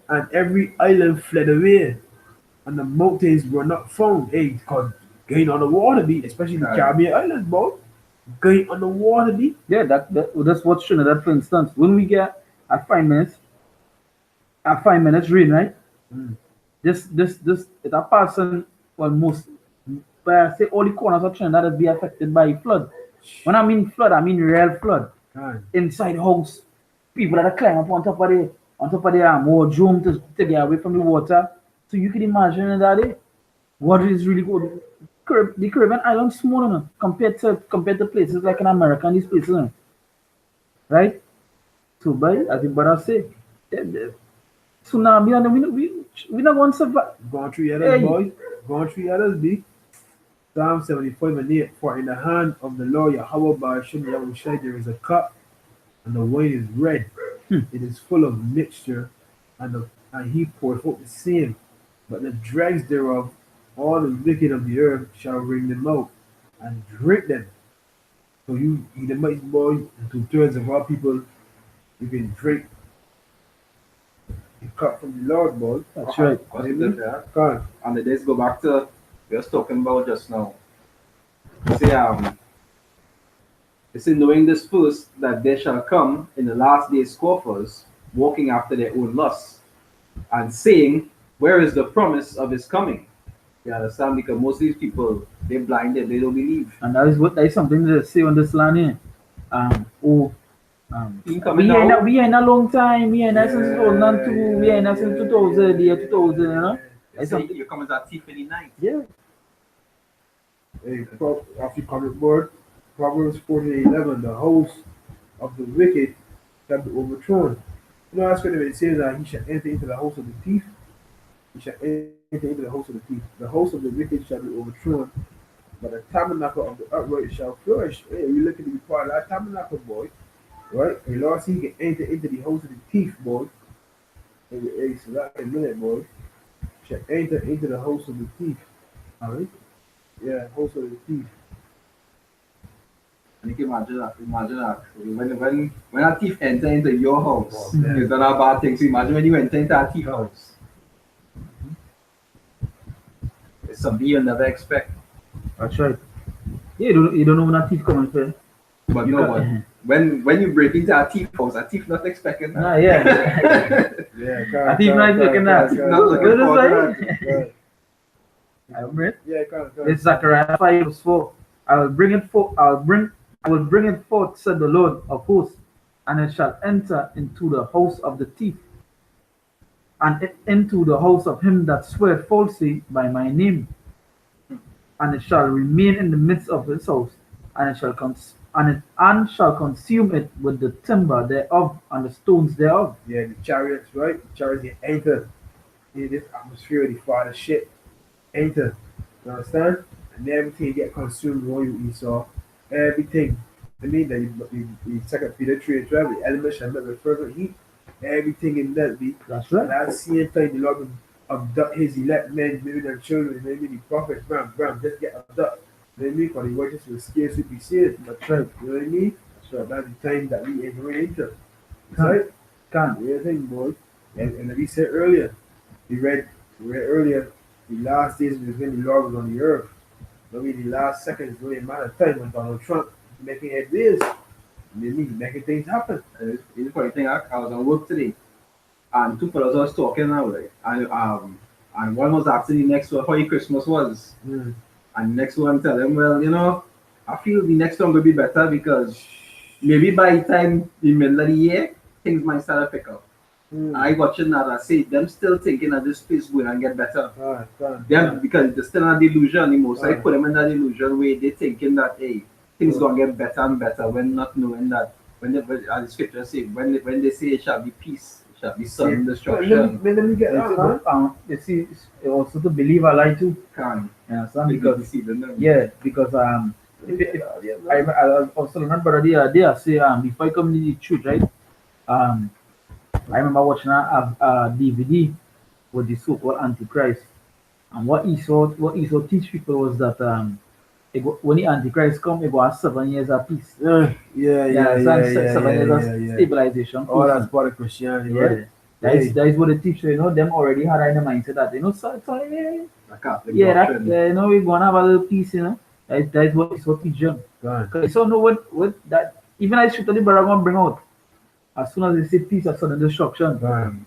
And every island fled away, and the mountains were not found. Hey, because going on the water be, especially the Right. Caribbean islands, boy. Going on the water be. Yeah, that's what's true. That for instance, when we get at 5 minutes rain, right? This it a person well most but I say all the corners of Trinidad that be affected by flood. When I mean flood, I mean real flood. Right. Inside house, people that are climb up on top of the wardrobe to get away from the water. So you can imagine that what is really good. The Caribbean islands small enough compared to places like in America and these places, right? So by I think what I say, the tsunami and we not going to survive. Going through others, Hey. boy. Going through others be. Psalm 75 and 8. For in the hand of the Lord Yahweh by Hashem Yahushai there is a cup, and the wine is red. It is full of mixture, and he poureth out the same. But the dregs thereof, all the wicked of the earth shall wring them out and drink them. So you Edomites, boy, and 2/3 of our people, you can drink the cup from the Lord, boy. That's right. Amen. Yeah. God. And the days go back to we was talking about just now. See, you see, knowing this first, that there shall come in the last days scoffers, walking after their own lusts, and saying, where is the promise of his coming? You understand? Because most of these people, they're blinded, they don't believe. And that is something to say on this land here. He coming out. We ain't a long time. We ain't since 2002. We ain't since 2000, year 2000, you know. They say you're coming as a thief in the night. Yeah. Hey, after you come board, Proverbs 40:11, the host of the wicked shall be overthrown. You know, that's what it says that he shall enter into the host of the thief. He shall enter into the host of the thief. The host of the wicked shall be overthrown, But the tabernacle of the upright shall flourish. Hey, we look at the part of that tabernacle, boy. Right? And Lord, see, you can enter into the host of the thief, boy. Hey, so that in a minute, boy. Shall enter into the host of the thief. Alright. Yeah, host of the thief. And you can imagine that. Imagine that. When a thief enter into your house, Oh, man. it's not a bad thing. So imagine when you enter into a thief house. It's something you never expect. That's right. Yeah, you don't know when a thief coming for. But You no, can't- but when you break into a thief house, a thief not expecting that. Nah, yeah. Yeah, I think not looking at. Not looking Good as forward I. Right. I read. Yeah, come. It's Zechariah 5:4. I will bring it forth. I will bring it forth, said the Lord of hosts, and it shall enter into the house of the thief, and into the house of him that swear falsely by my name, and it shall remain in the midst of his house, and it shall shall consume it with the timber thereof and the stones thereof. Yeah, the chariots, right? The chariots get enter in this atmosphere of the father shit. Enter. You understand? And everything get consumed when you Esau. Everything. I mean that you second Peter 3 and 12, the elements shall not with fervent heat. Everything in that be. That's And right. at the same time the Lord will abduct his elect men, maybe their children, maybe the prophets, bam, just get abducted. You know what I mean? For the righteous will scarcely be saved. That's right. You know what I mean? So that's the time that we enter into. Right? Can. Yeah, thing, boy. And like we said earlier, we read earlier, the last days was when the Lord was on the earth. Maybe the last seconds, really a matter of time when Donald Trump making headways. Maybe making things happen. It's the funny thing. I was on work today, and two fellows was talking now, right? And one was asking the next one how your Christmas was, Mm. and the next one tell him, well, I feel the next one will be better because maybe by the time the middle of the year, things might start to pick up. I watching that, I say them still thinking that this place going and get better. Them because they're still in a delusion. The most I put them in that delusion where they thinking that hey, things gonna get better and better when not knowing that as the scripture say when they say it shall be peace, it shall be sudden destruction. Let me get that, man. You see, it's also to believe a lie too. Can You understand? because Because deceiving them. yeah, because I also remember the other day I say before I come to the church, right? I remember watching a DVD with the so-called Antichrist, and what Esau teach people was that when the Antichrist come, it was 7 years of peace. Yeah, Yeah, 7 years of stabilization. All peace, that's part of Christianity, yeah. right? That is what they teach. So, them already had in the mindset that yeah, The Catholic yeah, doctrine. we're gonna have a little peace, That's what Esau teach them. Gone. Cause Esau know what that even I shoot the brother gonna bring out. As soon as they say peace, a sudden destruction. Gone.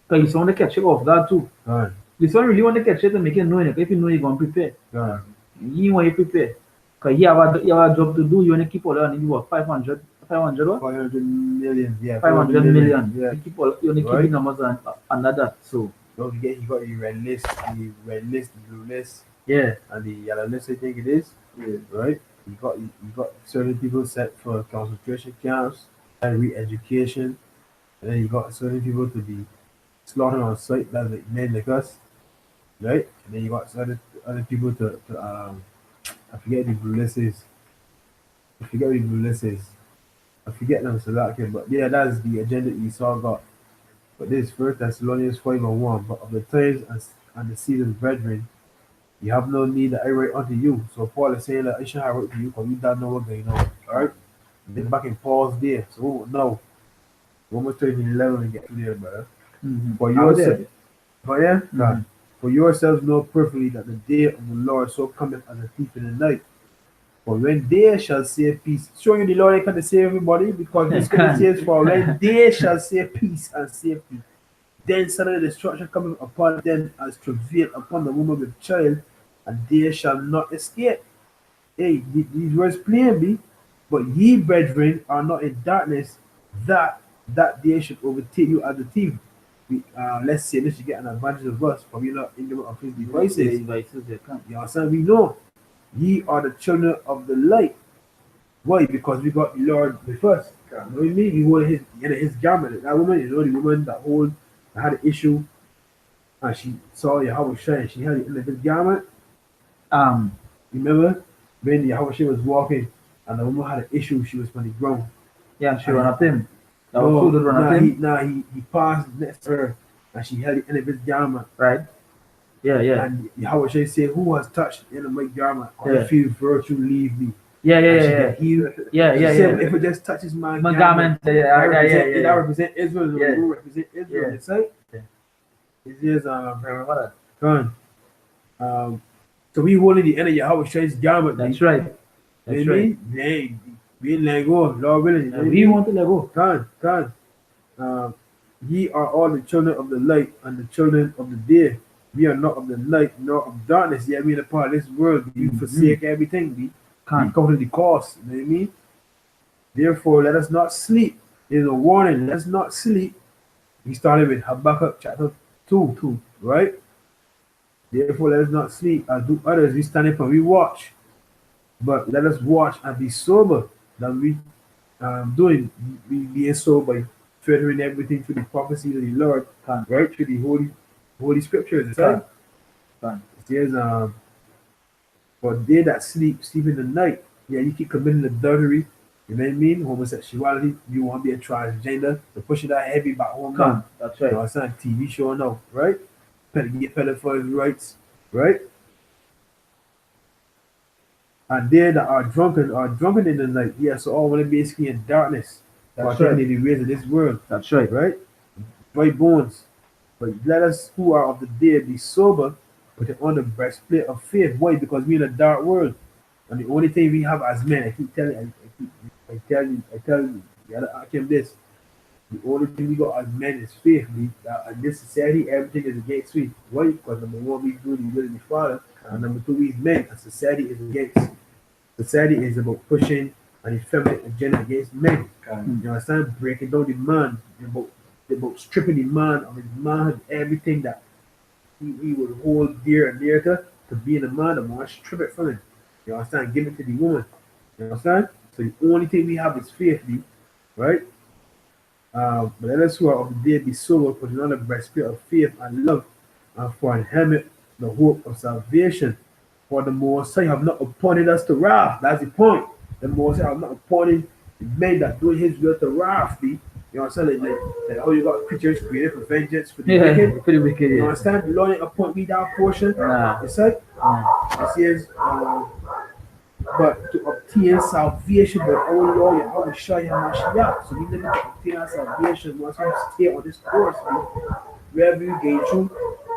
Because you want to catch it off guard too. Gone. This one really want to catch it and make it know it. If you know you're going to prepare, Gone. you want to prepare. Because you have a job to do, you want to keep all that and you work 500 what? 500 million, yeah. 500 million. Yeah. You you want to keep Right. the numbers under that. So, Don't forget you got the red list, the blue list, yeah. and the yellow list, I think it is. Yeah. Right? You got certain people set for concentration camps and re-education, and then you got certain people to be slaughtered on sight, that's like men like us, right? And then you got other people to I forget the blue list is. I forget what the blue list is. I forget them so that kid, but yeah, that's the agenda Esau got. But this first Thessalonians 5:1, but of the times and the seasons, brethren, you have no need that I write unto you. So Paul is saying that I should have wrote to you because we don't know what's going on. Alright? Then back in Paul's day. So no. Romans 13:11 and get to there, brother. Mm-hmm. For I was yourself. there. But yeah, Mhm. for yourselves know perfectly that the day of the Lord so cometh as a thief in the night. For when they shall say peace, showing you the Lord ain't going to save everybody because this scripture says, for when they shall say peace and safety, then suddenly destruction cometh upon them as travail upon the woman with child, and they shall not escape. Hey, these words plain be, but ye brethren are not in darkness, that day should overtake you as a thief. Let's say this should get an advantage of us, for we are not ignorant of his devices. Devices, they come. You understand? We know ye are the children of the light. Why? Because we got the Lord with us. You know what I mean? We hold his garment. That woman, the woman that had an issue, and she saw Yahweh shine. She had it in his garment. Remember when how she was walking and the woman had an issue, she was on the ground. Yeah, and she And run at him. That was no, who did run at him, he passed next to her and she held the end of his garment. right? Yeah, yeah, And how she said, who has touched the end of my garment? I yeah, feel virtue leave me. yeah, yeah, And she yeah, get healed. yeah, She yeah, said, yeah. if it just touches my My garment, garment, yeah, yeah, yeah, yeah, it yeah. represent Israel, the Yeah. will represent Israel. Yeah. You say? Yeah. It is I remember gone. So we holding the end of Yahweh Shai's garment. that. That's right. That's You know what I right. mean? Dang, we ain't let go, Lord willing. You know what I We mean? want to let go. God. Ye are all the children of the light and the children of the day. We are not of the light nor of darkness, yet we are a part of this world. We forsake everything. We Can't. come to the cost. You know what I mean? Therefore, let us not sleep. There's a warning. Let us not sleep. We started with Habakkuk chapter 2, right? Therefore, let us not sleep as do others. We stand up and we watch. But let us watch and be sober. That we doing, we being sober by filtering everything through the prophecy of the Lord, Can't. right? Through the holy scriptures. It's Can't. like, Can't. it says, for they that sleep in the night. Yeah, you keep committing adultery. You know what I mean? Homosexuality. You want to be a transgender. They're pushing that heavy back home now. Can't. That's right. You know, it's not a TV show now, right? Get pedophiles' rights, right? And they that are drunken in the night. Yeah, so all want to basically in darkness. That's Partaking right. in the ways of this world, That's right. right? Dry bones. But let us who are of the day be sober, put on the breastplate of faith. Why? Because we're in a dark world. And the only thing we have as men, I keep telling I tell you, the other ask him this. The only thing we got as men is faith. In this society, everything is against faith. Why? Because number one, we do the will of the Father, and number two, we men, and society is against. Society is about pushing an effeminate agenda against men. You understand? Breaking down the man, about stripping the man of his manhood, everything that he would hold dear and dear to being a man, the man strip it from him. You understand? Give it to the woman. You understand? So the only thing we have is faith, right? But let us who are of the day be sober, putting on the breastplate of faith and love, and for an helmet, the hope of salvation. For the Most High have not appointed us to wrath. That's the point. The Most High have not appointed the men that doing His will to wrath. You understand? Like how you got creatures created for vengeance for the wicked. For the wicked. You Yeah. understand? The Lord ain't appoint me that portion. Nah. You see? It says, but to obtain salvation by our Lord Yahweh Shai HaMashiach. So we need to obtain our salvation once we stay on this course. Wherever you gain through,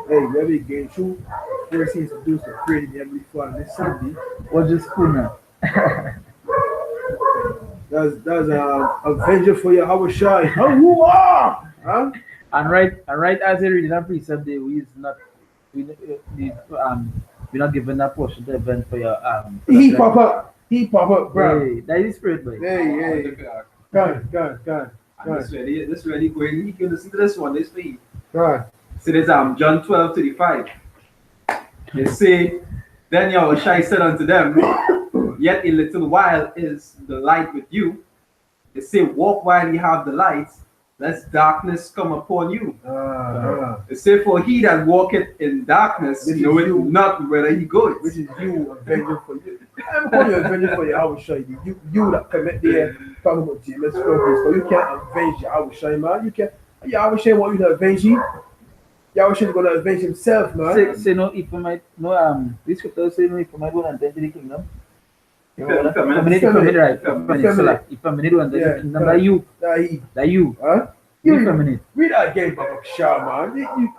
wherever you gain through, first thing is to do is to pray to the Heavenly Father this Sunday. What's this cool now? That's avenger for Yahweh Shai. Who are? Huh? And right as they read that precept, we is not we're not giving that portion to event for your He pop up, bro. Hey, that is spirit, boy. Hey. Go. This really going. You can listen to this one. This week. Go. So there's John 12:35. They say, then Yahushua said unto them, yet a little while is the light with you. They say, walk while you have the light, lest darkness come upon you. They say, for he that walketh in darkness knoweth not whither he goeth. Which is you, avenger for you. I'm calling you avenger for Yahweh Shai. You that commit there talking about GMS Barbados. So you can't avenge Yahweh Shai, man. You can't. Yahweh Shai want you to avenge him. Yahweh Shai is going to avenge himself, man. Say no if I might this scripture say no if I might go and enter the kingdom. If I might do enter the kingdom, that you. Huh? Read that again, Baba Shah, man.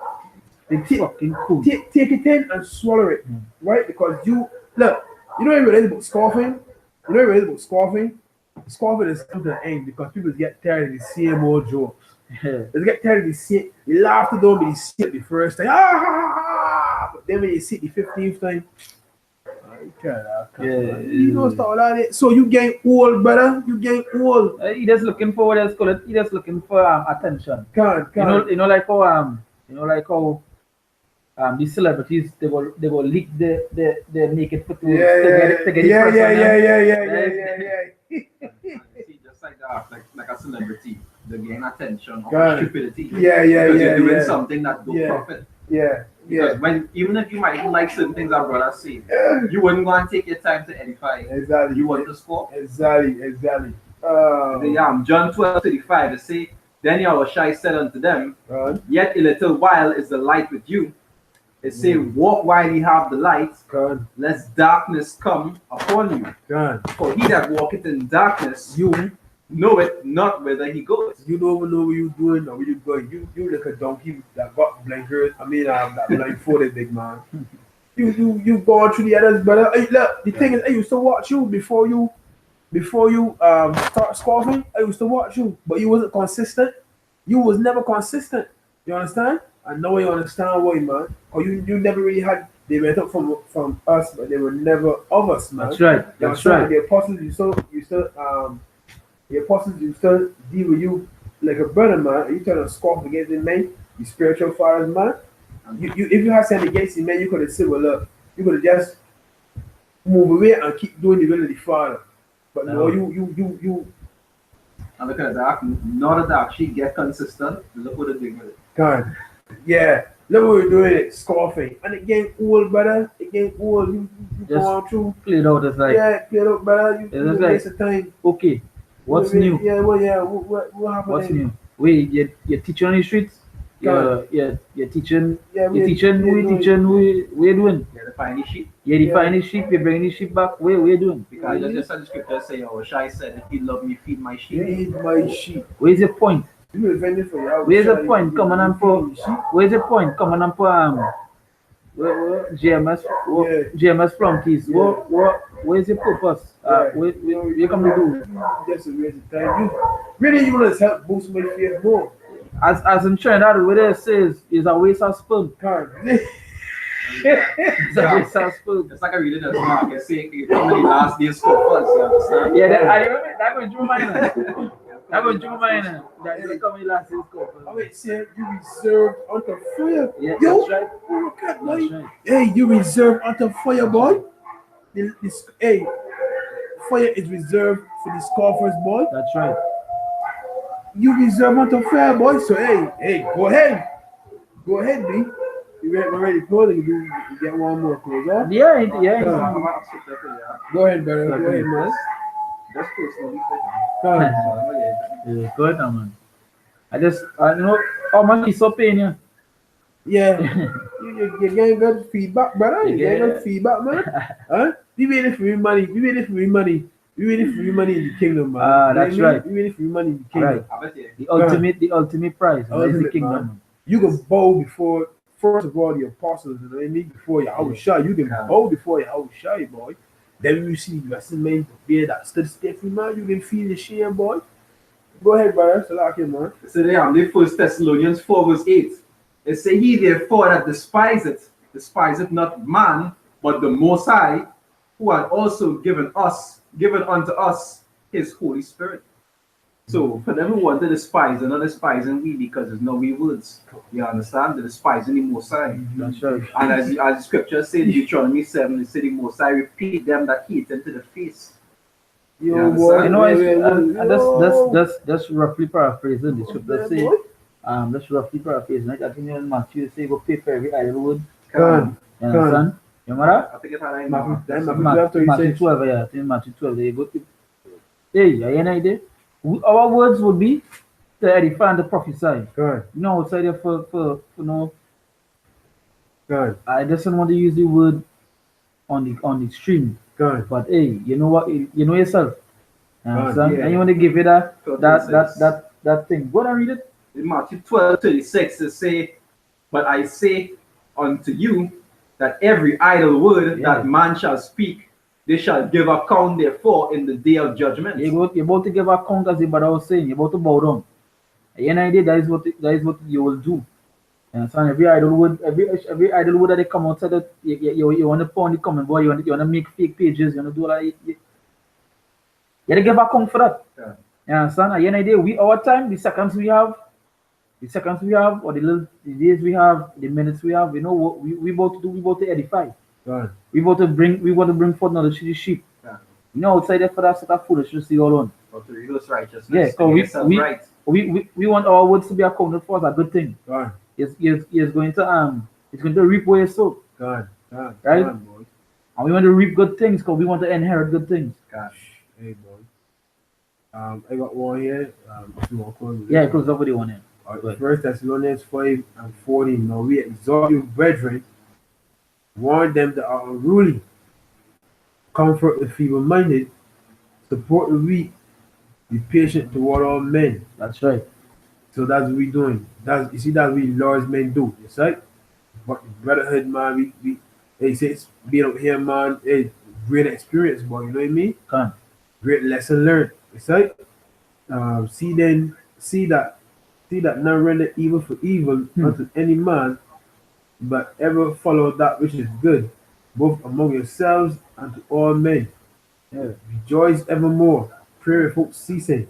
It's fucking cool. Take it in and swallow it, right? Because you know really about scoffing. Scoffing is something to end because people get tired of the same old jokes. They get tired of the same. You laugh to them, but you see it the first time. But then when you see it the 15th time, you know stuff like that. So you getting old, brother. You getting old. He just looking for what else call it. He just looking for attention. Can't. You know like how these celebrities they will leak the naked photos to get See, just like that, like a celebrity, they gain attention or God. stupidity. Yeah. Because you're doing something that don't profit. Yeah. Because when even if you might like certain things our brother say, you wouldn't go and take your time to edify. Exactly. You want to score. Exactly. John 12:35 it say, then Yahushua said unto them, yet a little while is the light with you. It say, walk while ye have the light, lest darkness come upon you. For he that walketh in darkness, you know it not whither he goeth. You don't even know what you're doing or where you're going. You like a donkey that got blinkers. That blindfolded big man. You going through the others, brother. Hey, look, the thing is, I used to watch you before you start scoffing. I used to watch you, but you wasn't consistent. You was never consistent. You understand? I know you understand why, man. Or you never really had. They went up from us, but they were never of us, man. That's right. That's right. The apostles, you still the apostles you still deal with you like a brother, man. You trying to scoff against the man, you spiritual fathers, man. You if you had something against the man, you could have said, well, look, you could have just move away and keep doing the will of the Father. But no, you. And because not that actually get consistent, look what the big with it. God, yeah. Look what we're doing it, scoffing. And it getting old, brother. It getting old. You going through. Play it out as like. Yeah, play it out, brother. You waste of time. Okay. What's new? Yeah, well, yeah. What happened? What's new? Wait, you're teaching on the streets? You're teaching. Yeah, you're teaching. Where you doing? Yeah, the finding sheep. Yeah, the finding sheep. You're bringing the sheep back. Where you doing? Because just the scripture say, Shai said, if you love me, feed my sheep. Feed my sheep. Where's your point? Where's the point coming on for? Where's the point coming on for? GMS, GMS flunkies. Where's your purpose? What you come to do? Just a waste of time. You want to help boost my faith more. As in Trinidad, what it says is a waste of sperm. It's a waste of sperm. It's like I read it as well. You say you come in the last days for us, you understand? Yeah, I remember that going through my mind. That going through my mind. That you come in last days for us. I mean, say you reserved unto fire. Yeah, yo, that's right. Look at boy. Right. Hey, you reserved unto fire, boy. Hey, fire is reserved for the scoffers, boy. That's right. You reserve unto fire, boy. So hey, go ahead, B. You ready closing? You get one more close, huh? Yeah. Go ahead, brother. Go ahead, man. Just personally. Yeah, good, man. I know how much is so paying you. Yeah, you're getting good feedback, brother. You're getting good feedback, man. Huh? We made it for your money. We made it for your money. We made it for your money in the kingdom, man. That's right. We made it for your money in the kingdom. Right. The ultimate prize is the kingdom. Man. You can bow before, first of all, the apostles, and then before Yahushua. You can bow before Yahushua, boy. Then you see the rest of the men there that stood stiffly, man. You can feel the shame, boy. Go ahead, brother. So like him, man. So they are the 1 Thessalonians 4:8. It say, he therefore that despiseth not man, but the Most High, who had also given unto us his Holy Spirit. So for them who want to despise, they're not despising we because there's no we words. You understand? They're despising the Most High. That's right. And as the scripture says in Deuteronomy 7, it says the Most High repeat them that hate into the face. Yo, boy, you know, that's roughly paraphrasing the scripture say. That's roughly paraphrasing. I think in Matthew say go pay for every idle word. You understand? You remember that? I think it's how Matthew 12, yeah. I think Matthew 12. They go to. Hey, you have any idea? Our words would be to edify and to prophesy. Good. You know, outside there for Good. I just don't want to use the word on the extreme. Good. But hey, you know what? You know yourself. You understand? Yeah. And you want to give it that thing. Go and read it. In Matthew 12:36, it say, but I say unto you that every idle word that man shall speak, they shall give account therefore in the day of judgment. You're about to give account, as the brother was saying. You're about to bow down. Any idea that is what you will do. And so every idle word that they come outside that you want to put on the comment board, you want to make fake pages, you want to do like you have to give account for that. Yeah. You understand? Any idea our time, the seconds we have, or the days we have, the minutes we have, you know what we about to edify. Right. We want to bring forth knowledge to the sheep. Yeah. You know, outside there for that sort of foolishness all on. Or to reveal righteousness. Yeah, because we want our words to be accounted for as a good thing. Right. Is going to It's going to reap where you sow, God, right? boy. And we want to reap good things because we want to inherit good things. God. Hey, boy. I got one here. If you want to close with Yeah, this close one. up with the one here. Alright, 1 Thessalonians 5:14. Now we exhort you, brethren, warn them that are unruly, comfort the feeble-minded, support the weak, be patient toward all men. That's right. So that's what we doing. That's you see that's what Lord's men do. You see? But brotherhood, man, we hey, say it's being up here, man. Hey, great experience, boy. You know what I mean? Come. Great lesson learned. You see? See that not render evil for evil unto any man, but ever follow that which is good, both among yourselves and to all men. Yeah, Rejoice evermore. Pray without ceasing.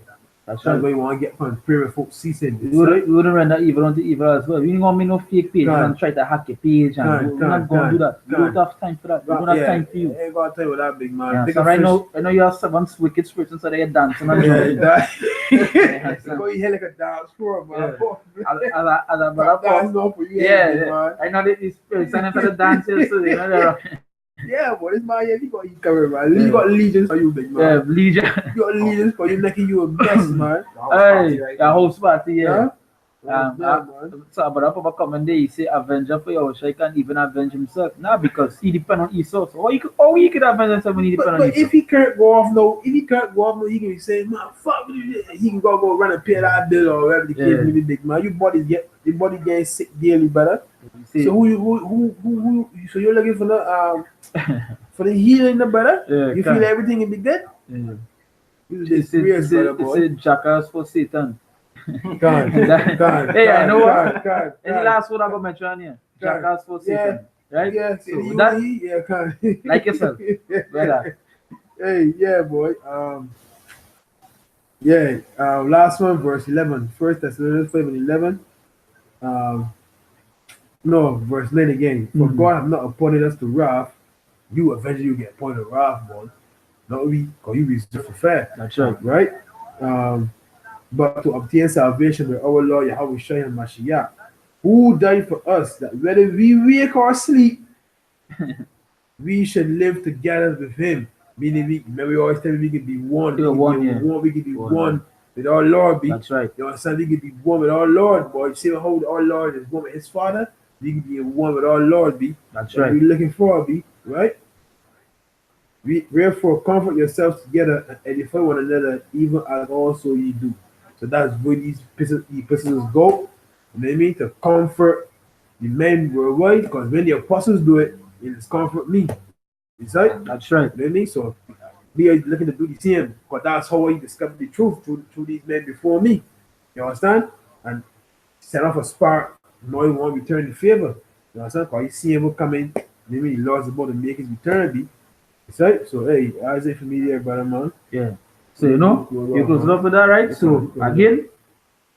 that's That's why right. you want to get from pray without ceasing. We wouldn't render evil unto evil as well. We don't want me no fake pages Can't. and try to hack your page and we're not going to do that. We don't have time for that. We don't have time for you. I ain't gonna tell you what that big man. Yeah, Big so right fish. now, I know you have 7 wicked spirits inside of your dancing and Yeah, jumping. that. Yeah, Go you hear like a dance floor, man. As a brother, That's not for you, yeah, big yeah. man. I know that these spirits signing for the dance here, so you know they're Yeah, boy, this man here, he got you covered, man. You got legions for you, big man. Legion. You got legions for you, making you a mess, man. Hey, your house party, yeah. Yeah, man. So, but up comment there, he say Avenger for your he can even avenge himself. Nah, because he depend on Esau. So how he could avenge himself when he depend on But Esau? if he can't go off no, he can be saying, man, fuck you. He can go run and pay that bill or whatever the case may be, big man. Your body getting sick daily, brother. See, So who so you're looking for the for the healing, the brother? Yeah, You can. feel everything will be good? yeah. You this serious, brother, It's boy. a jackass for Satan. God, Hey, I know what? God, It's the last word I got mention here. Jackass for Satan. Right? Yeah, So so that, yeah, God. like yourself, brother. Hey, yeah, boy. Last one, verse 11. 1 Thessalonians 5:11. No, verse 9 again. For God have not appointed us to wrath. You eventually get appointed to wrath, boy. Not we, because you reserve for fair. That's right. Right? But to obtain salvation by our Lord Yahweh Shai Mashiach, who died for us, that whether we wake or sleep, we should live together with him. Meaning, we always tell we can be one. Yeah, We can be one with our Lord. That's right. You understand? We can be one with our Lord, boy. See how our Lord is one with his Father? We can be one with our Lord, be. That's What right. we're looking for, be. Right? Therefore, comfort yourselves together and edify one another, even as also ye do. So that's where these epistles go. You know what I mean? To comfort the men worldwide, because when the apostles do it, it's comfort me. Is right? That's right. You know what I mean? So we are looking to do the same, because that's how I discovered the truth through these men before me. You understand? And set off a spark, now you want to return the favor. You understand? Because you see him coming, maybe the Lord's about to make his return be. It's right? So hey, how's it for me there, brother man? Yeah. So you know, you close up with that, right? So again,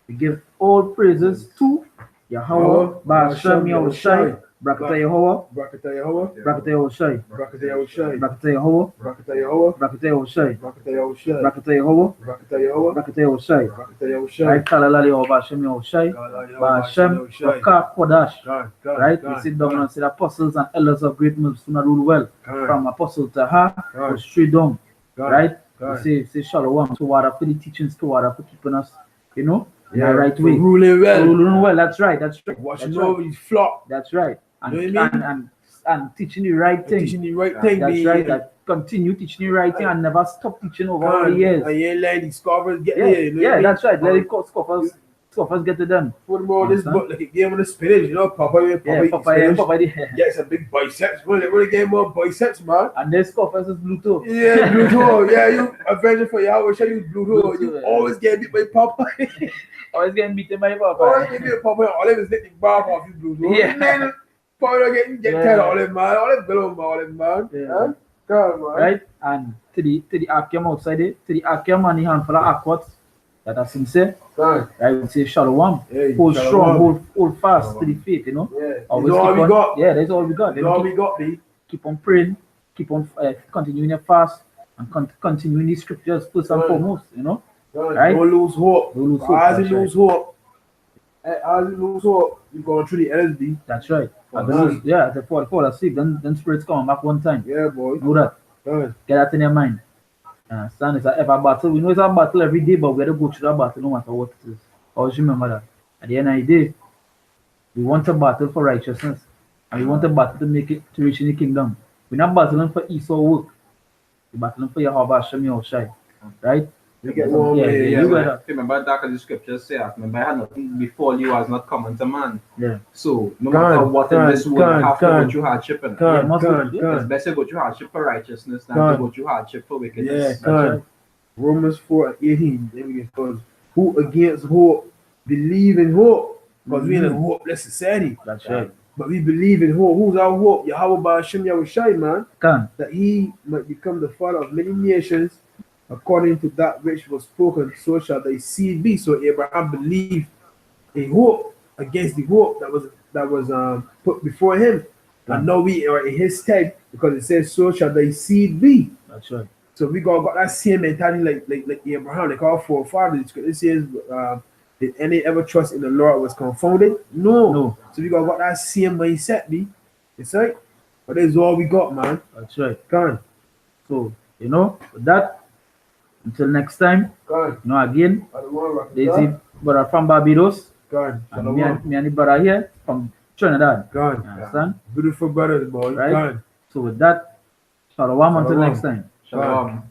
we give all praises to Yahweh, Ba'ashem Yahushai, Brakata Yahweh, Brakata Yahweh, Brakata Yahushai, Brakata Yahushai, Brakata Yahweh, Brakata Yahweh, Brakata Yahushai, Brakata Yahushai, Brakata Yahweh, Brakata Yahweh, Brakata Yahushai. Brakata Yahushai, Right? Kalalali Yahweh, Ba'ashem Yahushai, Ba'ashem Rakah Kodash. God, Right? We sit down and say the apostles and elders of great milestone not rule well. From apostle to her, go straight down. Right? We say shalom to water for the teachings, to water for keeping us, you know, in the right way. Ruling well. Ruling well, that's right, that's right. Watching That's over right. his flock. That's right. And, You know what I mean? and teaching the right thing. Teaching the right thing. That's right. That continue teaching the right thing and never stop teaching over all the years. And you ain't letting these scoffers get Yeah, there. You know what I yeah, mean? that's right. Let the scoffers get to them. Football, this book like a game of the spinach, you know, Papa Yeah, spinach. Papa, Yeah, some big biceps. What a game of biceps, man. and their scoffers is Bluetooth. Yeah, Bluetooth. Yeah, you avenger for you. I will show you Bluetooth. You Bluetooth, yeah. always get beat by Papa. Always getting beaten by Papa. Always get beat by Papa. All of us letting bar off you Bluetooth. Yeah. Man, Papa don't get tired of all them, man. All them below, man. Yeah. Huh? God, man. Right? And to the Akim outside it, to the Akim and the handful of Aquats that are sincere, God. right? We say shalom. Hey, Hold shalom. strong, hold fast to the faith, you know. Yeah. Always That's all keep we on, got. yeah, that's all we got. That's all we got, B. Keep on praying, keep on continuing your fast, and continuing the scriptures first and Right. foremost, you know. God, Right? don't lose hope. Don't lose hope, As you that's lose hope, as you lose hope, you're going through the LSD. That's right. I believe, yeah, at the fall asleep, then spirits come back one time. Yeah, boy. Know that. Done. Get that in your mind. Understand? It's a ever battle. We know it's a battle every day, but we gotta go through that battle no matter what it is. Always remember that. At the end of the day, we want to battle for righteousness. And we want to battle to make it to reach in the kingdom. We're not battling for Esau work. We're battling for Yahweh Hashem Yahushai. Right? You get one Yeah, way. yeah, Yeah, you man. better. Remember that the scriptures say, remember I had nothing before you was not common to man. Yeah. So no God, matter what in this God, world, you have to God, go through hardship. And Yeah, God, must God, be- it's God. better to go through hardship for righteousness than God. to go through hardship for Yeah, wickedness. God. Romans 4:18. There we go. Who against hope believe in hope? Because we in a hopeless society. That's right. But we believe in hope. Who's our hope? Yahweh Ba'ashem Yahushai, man. Can. That he might become the father of many nations, according to that which was spoken, so shall thy seed be. So Abraham believed a hope against the hope that was put before him. And now we are in his stead because it says, so shall thy seed be. That's right. So we got that same mentality like Abraham, like our forefathers. It says, did any ever trust in the Lord was confounded? No. No. So we got that same mindset, me. It's right. But that's all we got, man. That's right. Gone. So, with that, until next time, Gone. again, I don't want to this is brother from Barbados. Gone. And me and the brother here from Trinidad. Gone. You understand? Beautiful brothers, boy. Right? Gone. So with that, shalom until Shalom. next time. Shalom.